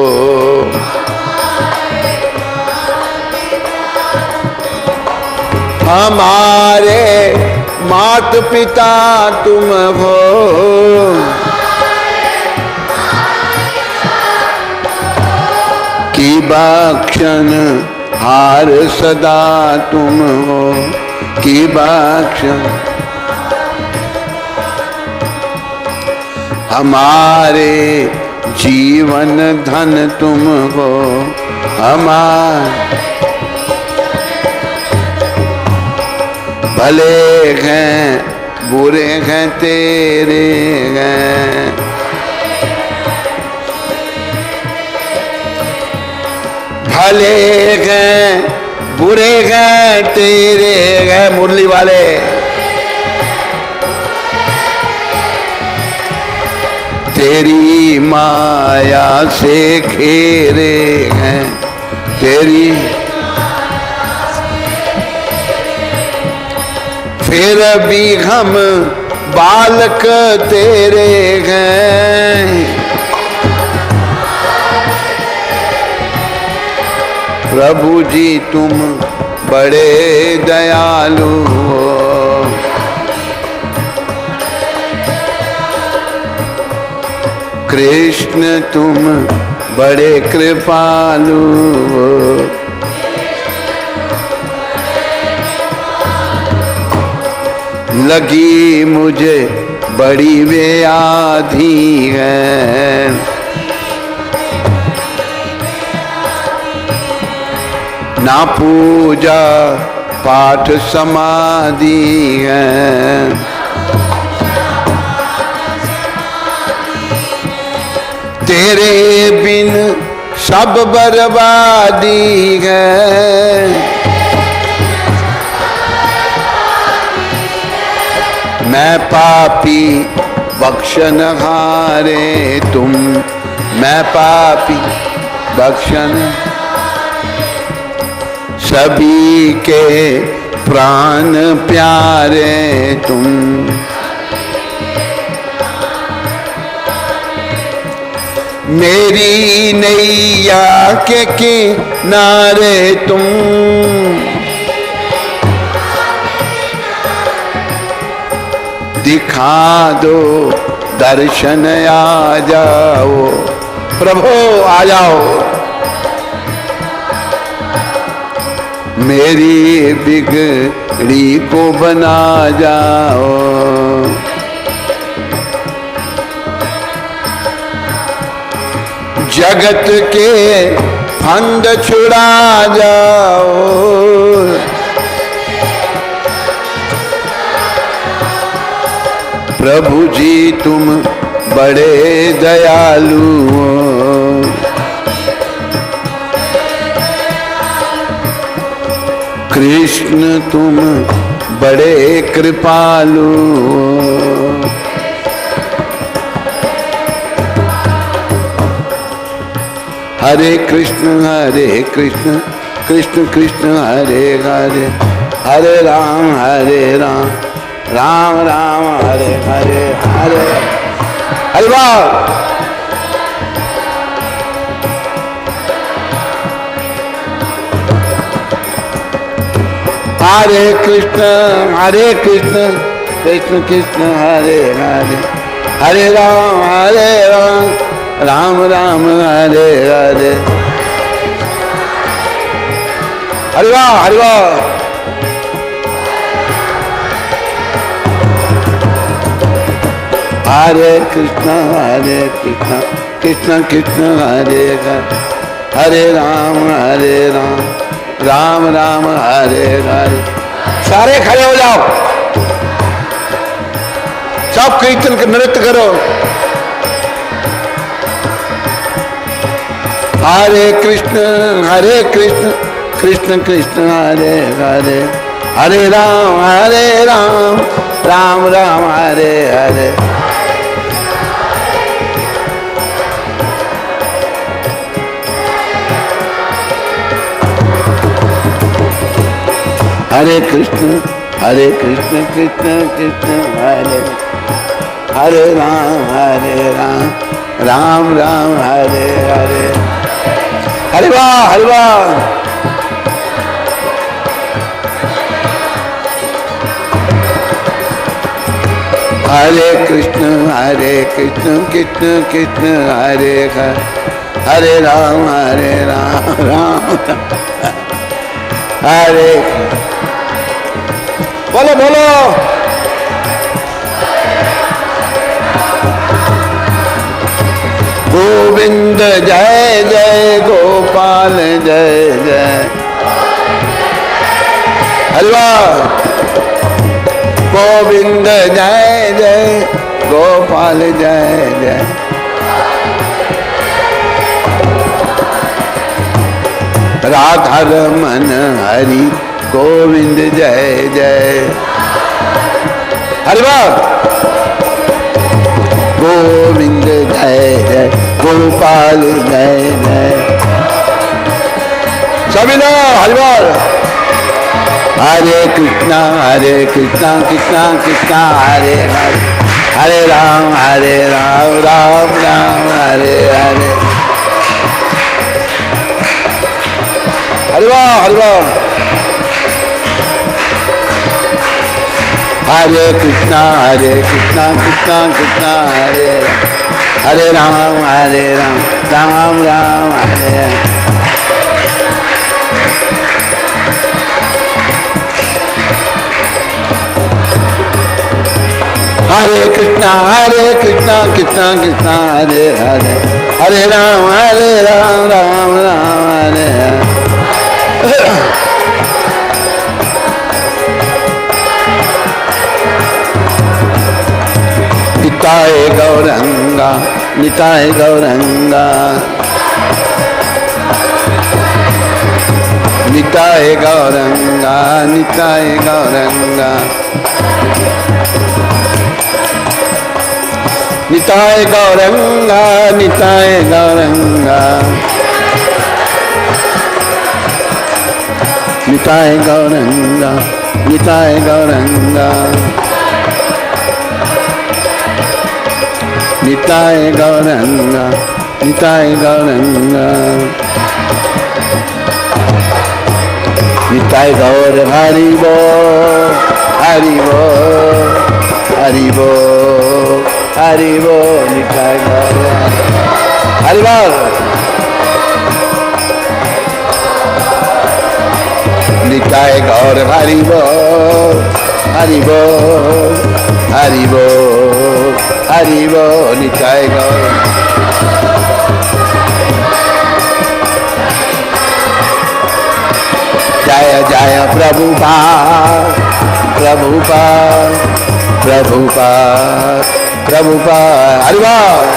हमारे मात पिता तुम हो, की बख्शन हार सदा तुम हो, की बख्शन हमारे जीवन धन तुम हो। हमारे भले हैं बुरे हैं तेरे हैं, भले हैं बुरे हैं तेरे हैं। मुरली वाले तेरी माया से घेरे हैं, तेरी फिर भी हम बालक तेरे हैं। प्रभु जी तुम बड़े दयालु हो, कृष्ण तुम बड़े कृपालु हो। लगी मुझे बड़ी व्याधि है, ना पूजा पाठ समाधि है, तेरे बिन सब बर्बादी है। मैं पापी बख्शनहारे तुम, मैं पापी बख्शन सभी के प्राण प्यारे तुम। मेरी नैया के किनारे तुम, दिखा दो दर्शन आ जाओ, प्रभु आ जाओ। मेरी बिगड़ी को बना जाओ, जगत के फंद छुड़ा जाओ। प्रभु जी तुम बड़े दयालु हो, कृष्ण तुम बड़े कृपालु हो। हरे कृष्ण कृष्ण कृष्ण हरे हरे, हरे राम राम राम हरे हरे, हरे हरे वाह। हरे कृष्ण कृष्ण कृष्ण हरे हरे, हरे राम राम राम हरे हरे, हरे वाह हरे वाह। हरे कृष्ण कृष्ण कृष्ण हरे हरे, हरे राम राम राम हरे हरे। सारे खड़े हो जाओ, सब कीर्तन के नृत्य करो। हरे कृष्ण कृष्ण कृष्ण हरे हरे, हरे राम राम राम हरे हरे। हरे कृष्ण कृष्ण कृष्ण हरे, हरे राम राम राम हरे हरे, हरे वाह हरे वाह। हरे कृष्ण कृष्ण कृष्ण हरे हरे, हरे राम राम हरे। बोलो बोलो गोविंद जय जय गोपाल जय जय, हरे वाह। गोविंद जय जय, गोपाल जय जय। राधा रमन हरि गोविंद जय जय। हरि बोल। गोविंद जय जय, गोपाल जय जय। सभी लोग हरि बोल। हरे कृष्णा कृष्णा कृष्णा हरे हरे, हरे राम राम राम हरे हरे। हरि बोल हरि बोल। हरे कृष्णा कृष्णा कृष्णा हरे हरे, राम राम राम हरे हरे। हरे कृष्णा कृष्णा कृष्णा हरे हरे, हरे राम राम राम हरे हरे। निताय गौरंगा निताय गौरंगा, निताय गौरंगा निताय गौरंगा, निताय गौरंगा निताय गौरंगा, निताय गौरंगा निताय गौरंगा, निताय गौरंगा निताय गौरंगा। निताय गौर हरि बोल हरि बोल हरि बोल हरि बोल। निताय गौर हरि बोल। निताय गौर हरि बोल हरि बोल हरि बोल हरि बोल। निताय गौर। जय जय प्रभुपाद प्रभुपाद प्रभुपाद प्रभुपाद। हरि बोल।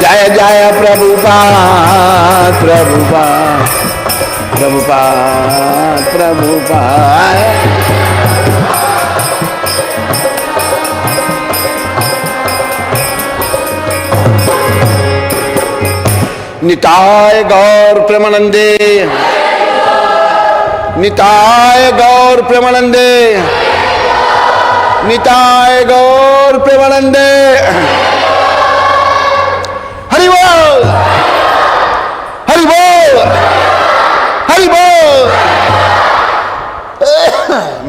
जय जय प्रभुपाद प्रभुपाद प्रभुपाद प्रभुपाद। निताय गौर प्रेमानंदे, निताय गौर प्रेमानंदे, निताय गौर प्रेमानंदे। हरि बोल हरि बोल हरि बोल।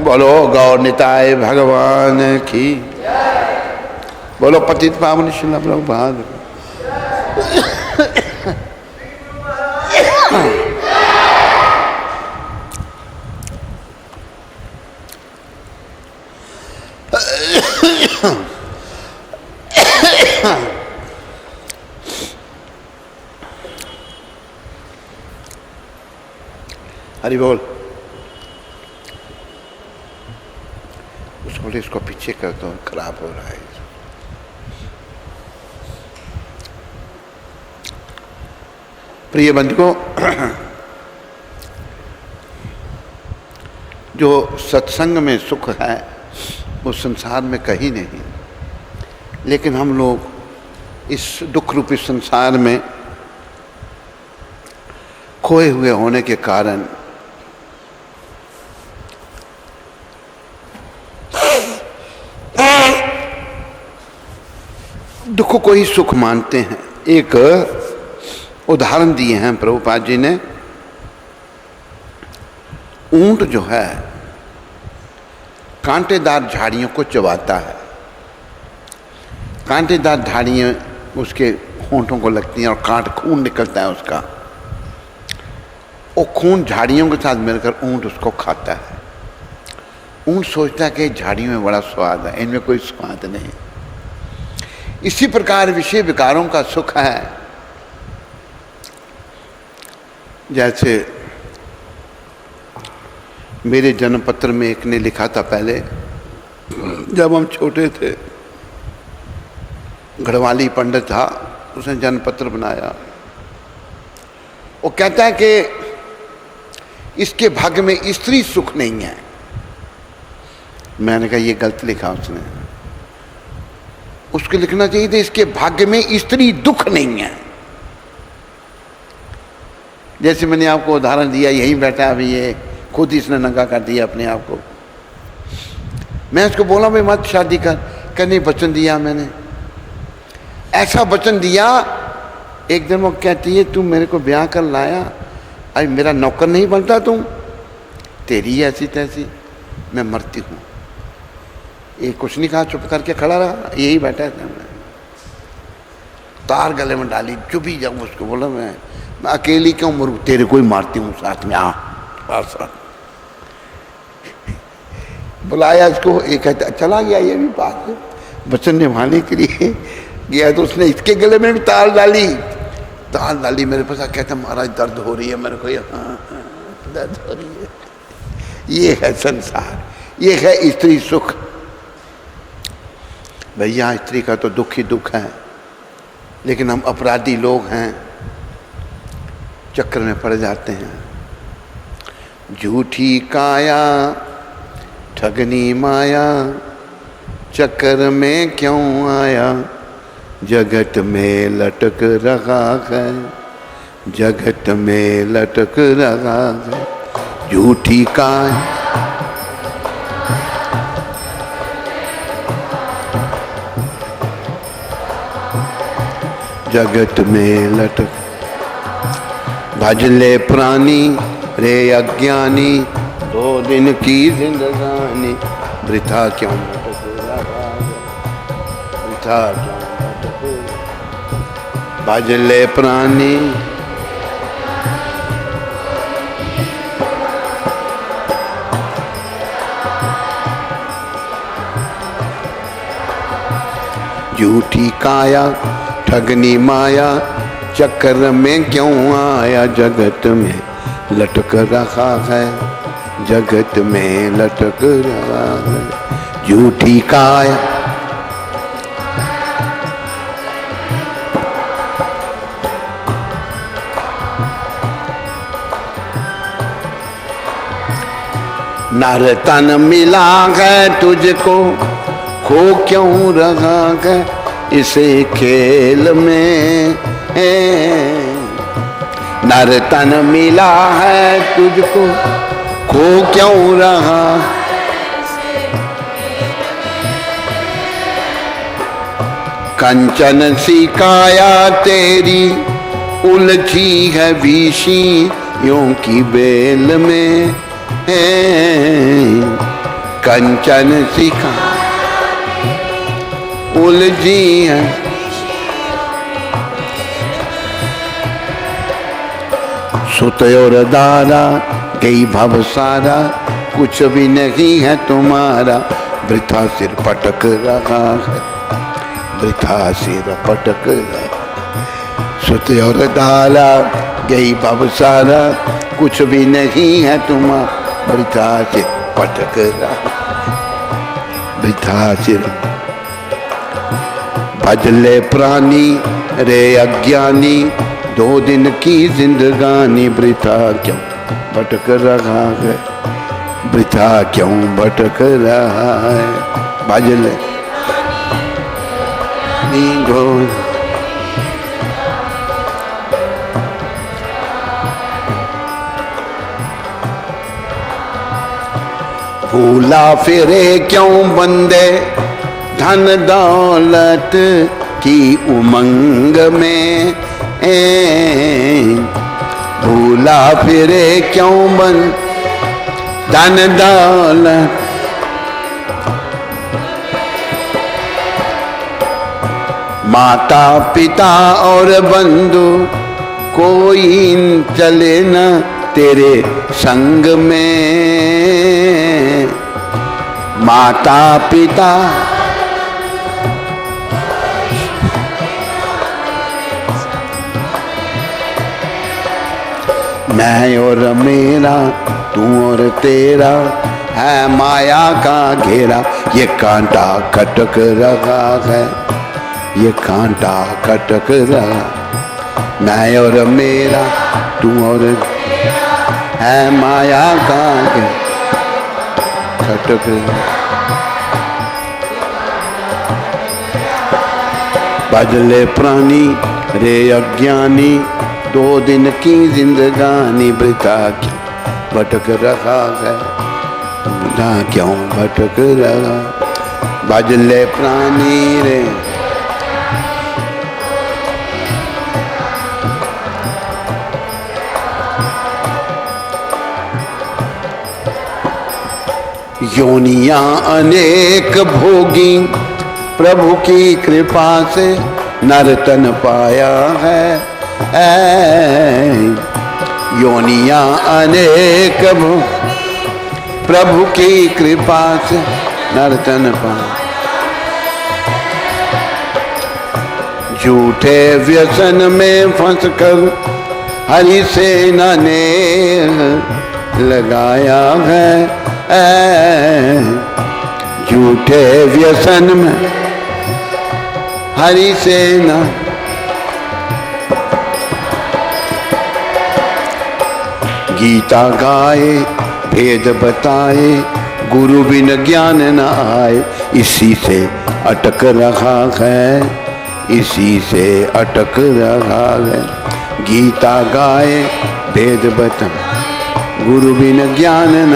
बोलो गौर निताय भगवान की, बोलो पतित पावन श्रील प्रभुपाद। हरि बोल। उसको इसको पीछे कर दो, खराब हो रहा है। प्रिय बंधुओं, जो सत्संग में सुख है वो संसार में कहीं नहीं, लेकिन हम लोग इस दुख रूपी संसार में खोए हुए होने के कारण दुख को ही सुख मानते हैं। एक उदाहरण दिए हैं प्रभुपाद जी ने। ऊंट जो है कांटेदार झाड़ियों को चबाता है, कांटेदार झाड़ियाँ उसके होंठों को लगती हैं और काट खून निकलता है उसका। वो खून झाड़ियों के साथ मिलकर ऊंट उसको खाता है। ऊंट सोचता है कि झाड़ियों में बड़ा स्वाद है, इनमें कोई स्वाद नहीं। इसी प्रकार विषय विकारों का सुख है जैसे मेरे जन्म पत्र में एक ने लिखा था पहले, जब हम छोटे थे, गढ़वाली पंडित था, उसने जन्म पत्र बनाया। वो कहता है कि इसके भाग्य में स्त्री सुख नहीं है। मैंने कहा ये गलत लिखा उसने, उसको लिखना चाहिए था इसके भाग्य में स्त्री दुख नहीं है। जैसे मैंने आपको उदाहरण दिया, यहीं बैठा अभी ये, खुद इसने नंगा कर दिया अपने आप को। मैं उसको बोला भाई मत शादी कर, नहीं वचन दिया मैंने, ऐसा वचन दिया। एक दिन वो कहती है तू मेरे को ब्याह कर लाया, अरे मेरा नौकर नहीं बनता तू, तेरी ऐसी तैसी, मैं मरती हूँ। ये कुछ नहीं कहा, चुप करके खड़ा रहा, यही बैठा था। तार गले में डाली, चुप ही जाऊँ। उसको बोला मैं अकेली क्यों मरूँ, तेरे को ही मारती हूँ साथ में, आ साथ। बुलाया इसको, एक चला गया। ये भी बात है, वचन निभाने के लिए गया तो उसने इसके गले में भी तार डाली। मेरे पास कहता महाराज दर्द हो रही है मेरे को, दर्द हो रही है। ये है संसार, ये है स्त्री सुख। भैया स्त्री का तो दुख ही दुख है, लेकिन हम अपराधी लोग हैं, चक्कर में पड़ जाते हैं। झूठी काया ठगनी माया, चक्कर में क्यों आया, जगत में लटक रहा है, जगत में लटक रहा है। झूठी काया जगत में लटक, भजले प्राणी रे अज्ञानी, 2 दिन की जिंदगानी, वृथा क्यों लटक रहा है, वृथा क्यों लटक रहा। भजले प्राणी झूठी काया ठगनी माया, चक्कर में क्यों आया, जगत में लटक रहा है, जगत में लटक रहा है। झूठी काया नर तन मिला है तुझको, खो क्यों रहा है इसे खेल में। नर तन मिला है तुझको, खो क्यों रहा, कंचन सी काया तेरी, उलझी है विषियों की बेल में। कंचन सी काया उलझी है, सुत और दारा गई भव सारा, कुछ भी नहीं है तुम्हारा, वृथा सिर पटक रहा है, वृथा सिर पटक रहा। सुत और दारा गई भव सारा, कुछ भी नहीं है तुम्हारा, वृथा सिर पटक रहा, वृथा सिर। भजले प्राणी रे अज्ञानी, 2 दिन की जिंदगानी, वृथा क्यों भटक रहा है, वृथा क्यों भटक रहा है। भजले नींदो भूला फिरे क्यों बंदे, धन दौलत की उमंग में। भूला फिरे क्यों बन धन दौलत, माता पिता और बंधु कोई चले न तेरे संग में। माता पिता मैं और मेरा, तू और तेरा है माया का घेरा। ये कांटा खटक रहा है, ये कांटा खटक रहा। मैं और मेरा, तू और है माया का घेरा खटक रहा। बदले प्राणी रे अज्ञानी, 2 दिन की जिंदगानी वृथा क्यों भटक रहा है, वृथा क्यों भटक रहा। बदले प्राणी रे योनियां अनेक भोगी, प्रभु की कृपा से नर्तन पाया है। योनियां अनेक प्रभु की कृपा से नर्तन पाया। झूठे व्यसन में फंसकर हरि सेना ने लगाया है। झूठे व्यसन में हरि सेना, गीता गाए भेद बताए, गुरु बिन ज्ञान न आए। इसी से अटक रहा है, इसी से अटक रहा है। गीता गाए भेद बताए, गुरु बिन ज्ञान न।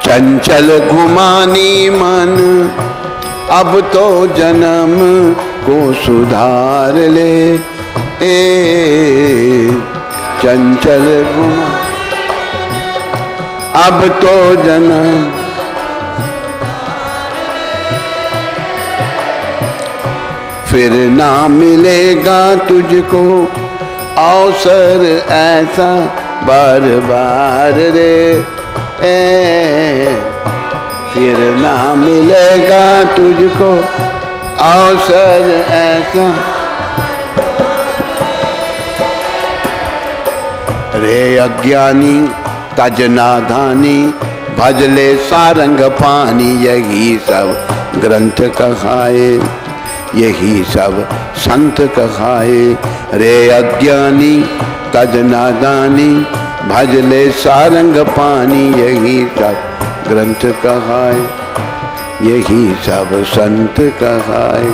चंचल घुमानी मन, अब तो जन्म को सुधार ले। चंचल घुमा, अब तो जन्म। फिर ना मिलेगा तुझको अवसर ऐसा बार बार रे। फिर ना मिलेगा तुझको अवसर ऐसा। रे अज्ञानी तज नादानी, भजले सारंग पानी। यही सब ग्रंथ कहाए, यही सब संत कहाए। रे अज्ञानी तज नादानी, भजले सारंग पानी। यही सब ग्रंथ कहाए, यही सब संत कहाए।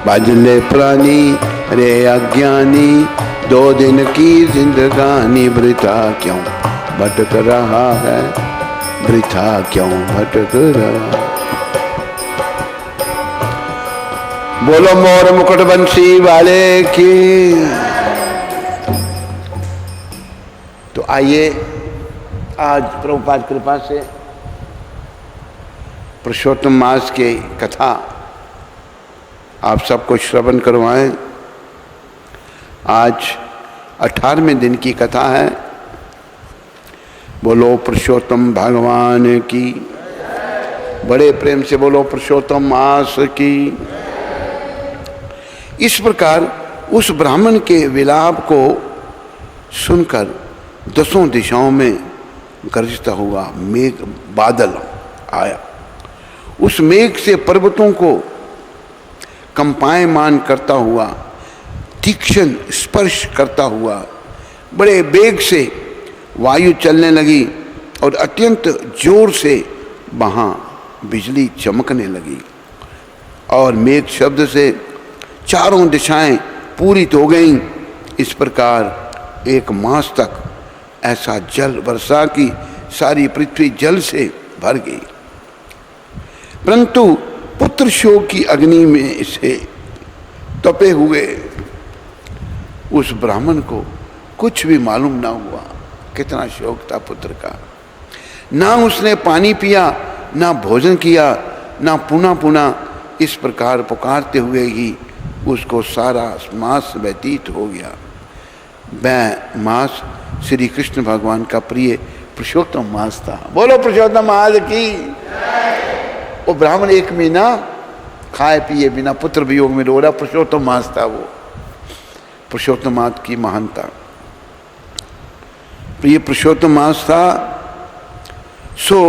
भजले प्राणी रे अज्ञानी, 2 दिन की जिंदगानी। वृथा क्यों भटक रहा है, वृथा क्यों भटक रहा। बोलो मोर मुकुट बंसी वाले की। तो आइए आज प्रभुपाद कृपा से पुरुषोत्तम मास की कथा आप सबको श्रवण करवाएं। आज 18वें दिन की कथा है। बोलो पुरुषोत्तम भगवान की, बड़े प्रेम से बोलो पुरुषोत्तम मास की। इस प्रकार उस ब्राह्मण के विलाप को सुनकर 10 दिशाओं में गरजता हुआ मेघ बादल आया। उस मेघ से पर्वतों को कंपायमान करता हुआ, तीक्ष्ण स्पर्श करता हुआ बड़े वेग से वायु चलने लगी और अत्यंत जोर से वहाँ बिजली चमकने लगी। और मेघ शब्द से चारों दिशाएं पूरित हो गईं। इस प्रकार 1 मास तक ऐसा जल वर्षा की सारी पृथ्वी जल से भर गई। परंतु पुत्र शोक की अग्नि में से तपे हुए उस ब्राह्मण को कुछ भी मालूम ना हुआ कितना शोक था पुत्र का। ना उसने पानी पिया, ना भोजन किया, ना पुनः पुनः इस प्रकार पुकारते हुए ही उसको सारा मास व्यतीत हो गया। वह मास श्री कृष्ण भगवान का प्रिय पुरुषोत्तम मास था। बोलो पुरुषोत्तम मास की। वो ब्राह्मण 1 महीना खाए पिए बिना पुत्र वियोग में रो रहा। पुरुषोत्तम मास था वो, पुरुषोत्तम मास की महानता। तो ये पुरुषोत्तम मास था। सो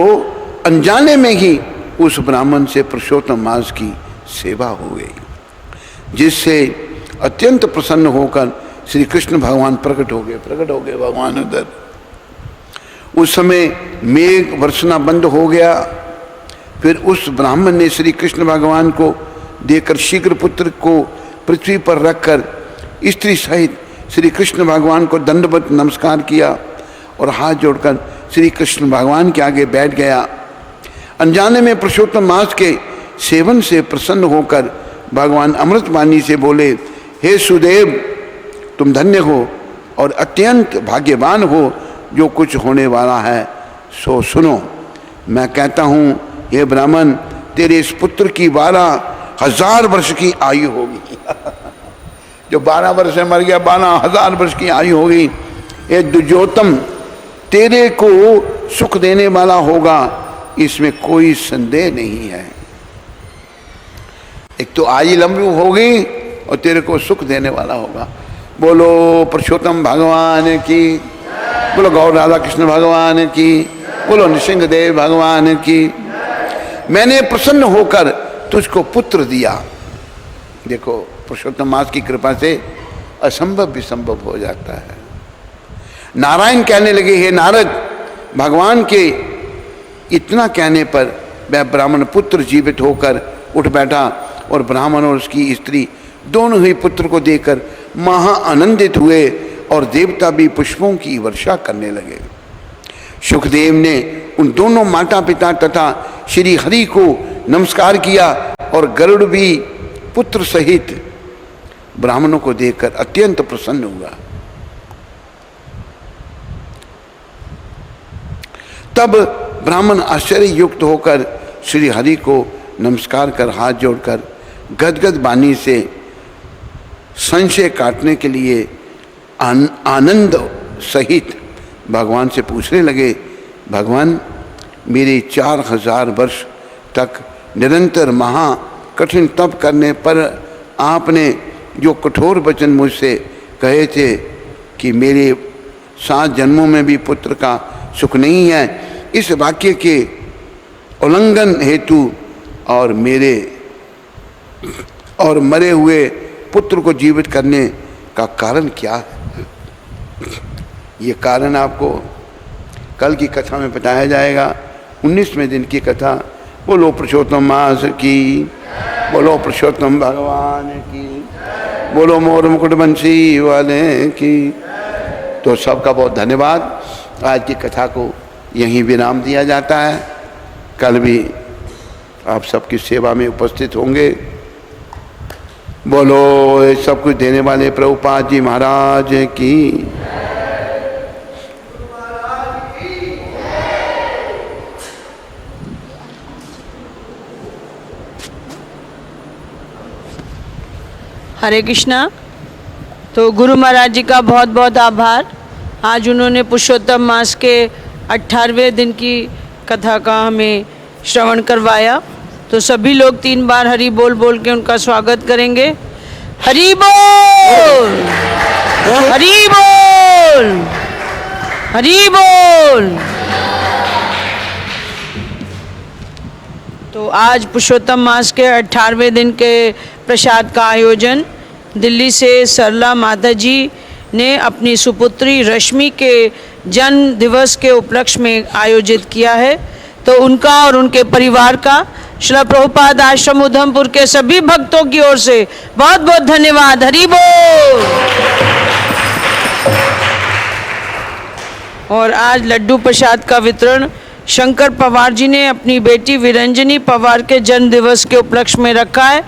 अनजाने में ही उस ब्राह्मण से पुरुषोत्तम मास की सेवा हो गई, जिससे अत्यंत प्रसन्न होकर श्री कृष्ण भगवान प्रकट हो गए भगवान उधर। उस समय मेघ वर्षना बंद हो गया। फिर उस ब्राह्मण ने श्री कृष्ण भगवान को देकर शीघ्र पुत्र को पृथ्वी पर रखकर स्त्री सहित श्री कृष्ण भगवान को दंडवत नमस्कार किया और हाथ जोड़कर श्री कृष्ण भगवान के आगे बैठ गया। अनजाने में पुरुषोत्तम मास के सेवन से प्रसन्न होकर भगवान अमृतवाणी से बोले, हे सुदेव, तुम धन्य हो और अत्यंत भाग्यवान हो। जो कुछ होने वाला है सो सुनो। मैं कहता हूँ, हे ब्राह्मण, तेरे इस पुत्र की 12,000 वर्ष की आयु होगी। जो 12 वर्ष में मर गया, 12,000 वर्ष की आयु होगी। ये दुर्योतम तेरे को सुख देने वाला होगा, इसमें कोई संदेह नहीं है। एक तो आयु लंबी होगी और तेरे को सुख देने वाला होगा। बोलो पुरुषोत्तम भगवान की, बोलो गौर राधा कृष्ण भगवान की, बोलो नृसिंहदेव भगवान की। मैंने प्रसन्न होकर तुझको पुत्र दिया। देखो, पुरुषोत्तम मास की कृपा से असंभव भी संभव हो जाता है। नारायण कहने लगे, हे नारद, भगवान के इतना कहने पर वह ब्राह्मण पुत्र जीवित होकर उठ बैठा और ब्राह्मण और उसकी स्त्री दोनों ही पुत्र को देखकर महा आनंदित हुए और देवता भी पुष्पों की वर्षा करने लगे। सुखदेव ने उन दोनों माता पिता तथा श्री हरि को नमस्कार किया और गरुड़ भी पुत्र सहित ब्राह्मणों को देखकर अत्यंत प्रसन्न हुआ। तब ब्राह्मण आश्चर्य युक्त होकर श्री हरि को नमस्कार कर हाथ जोड़कर गदगद वाणी से संशय काटने के लिए आनंद सहित भगवान से पूछने लगे, भगवान, मेरे 4,000 वर्ष तक निरंतर महा कठिन तप करने पर आपने जो कठोर वचन मुझसे कहे थे कि मेरे 7 जन्मों में भी पुत्र का सुख नहीं है, इस वाक्य के उल्लंघन हेतु और मरे हुए पुत्र को जीवित करने का कारण क्या है? ये कारण आपको कल की कथा में बताया जाएगा। 19वें दिन की कथा। बोलो पुरुषोत्तम मास की, बोलो पुरुषोत्तम भगवान की, बोलो मोर मुकुट बंशी वाले की। तो सबका बहुत धन्यवाद। आज की कथा को यहीं विराम दिया जाता है। कल भी आप सबकी सेवा में उपस्थित होंगे। बोलो सब कुछ देने वाले प्रभुपाद जी महाराज की। हरे कृष्णा। तो गुरु महाराज जी का बहुत बहुत आभार। आज उन्होंने पुरुषोत्तम मास के 18वें दिन की कथा का हमें श्रवण करवाया। तो सभी लोग 3 बार हरि बोल बोल के उनका स्वागत करेंगे। हरि बोल, हरि बोल, हरि बोल। तो आज पुरुषोत्तम मास के 18वें दिन के प्रसाद का आयोजन दिल्ली से सरला माता जी ने अपनी सुपुत्री रश्मि के जन्म दिवस के उपलक्ष्य में आयोजित किया है। तो उनका और उनके परिवार का श्रील प्रभुपाद आश्रम उधमपुर के सभी भक्तों की ओर से बहुत बहुत धन्यवाद। हरि बोल। और आज लड्डू प्रसाद का वितरण शंकर पवार जी ने अपनी बेटी विरंजनी पवार के जन्म दिवस के उपलक्ष्य में रखा है।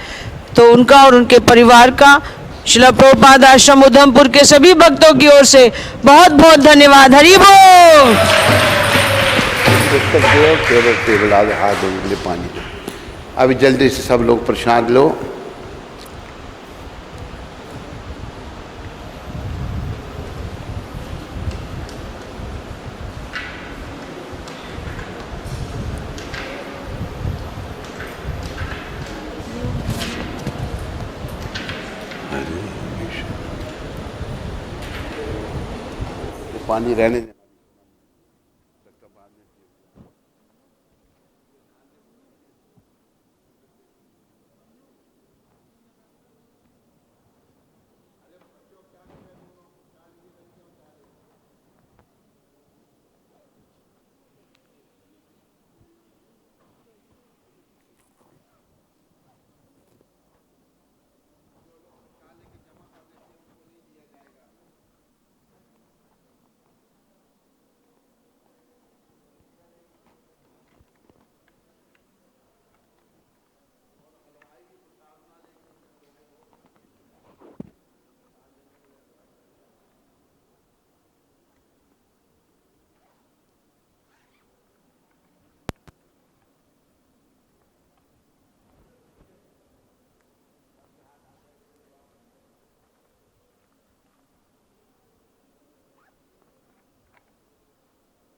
तो उनका और उनके परिवार का श्रील प्रभुपाद आश्रम उधमपुर के सभी भक्तों की ओर से बहुत बहुत धन्यवाद। हरि बोल। पानी अभी जल्दी से सब लोग प्रसाद लो। पानी रहने दें।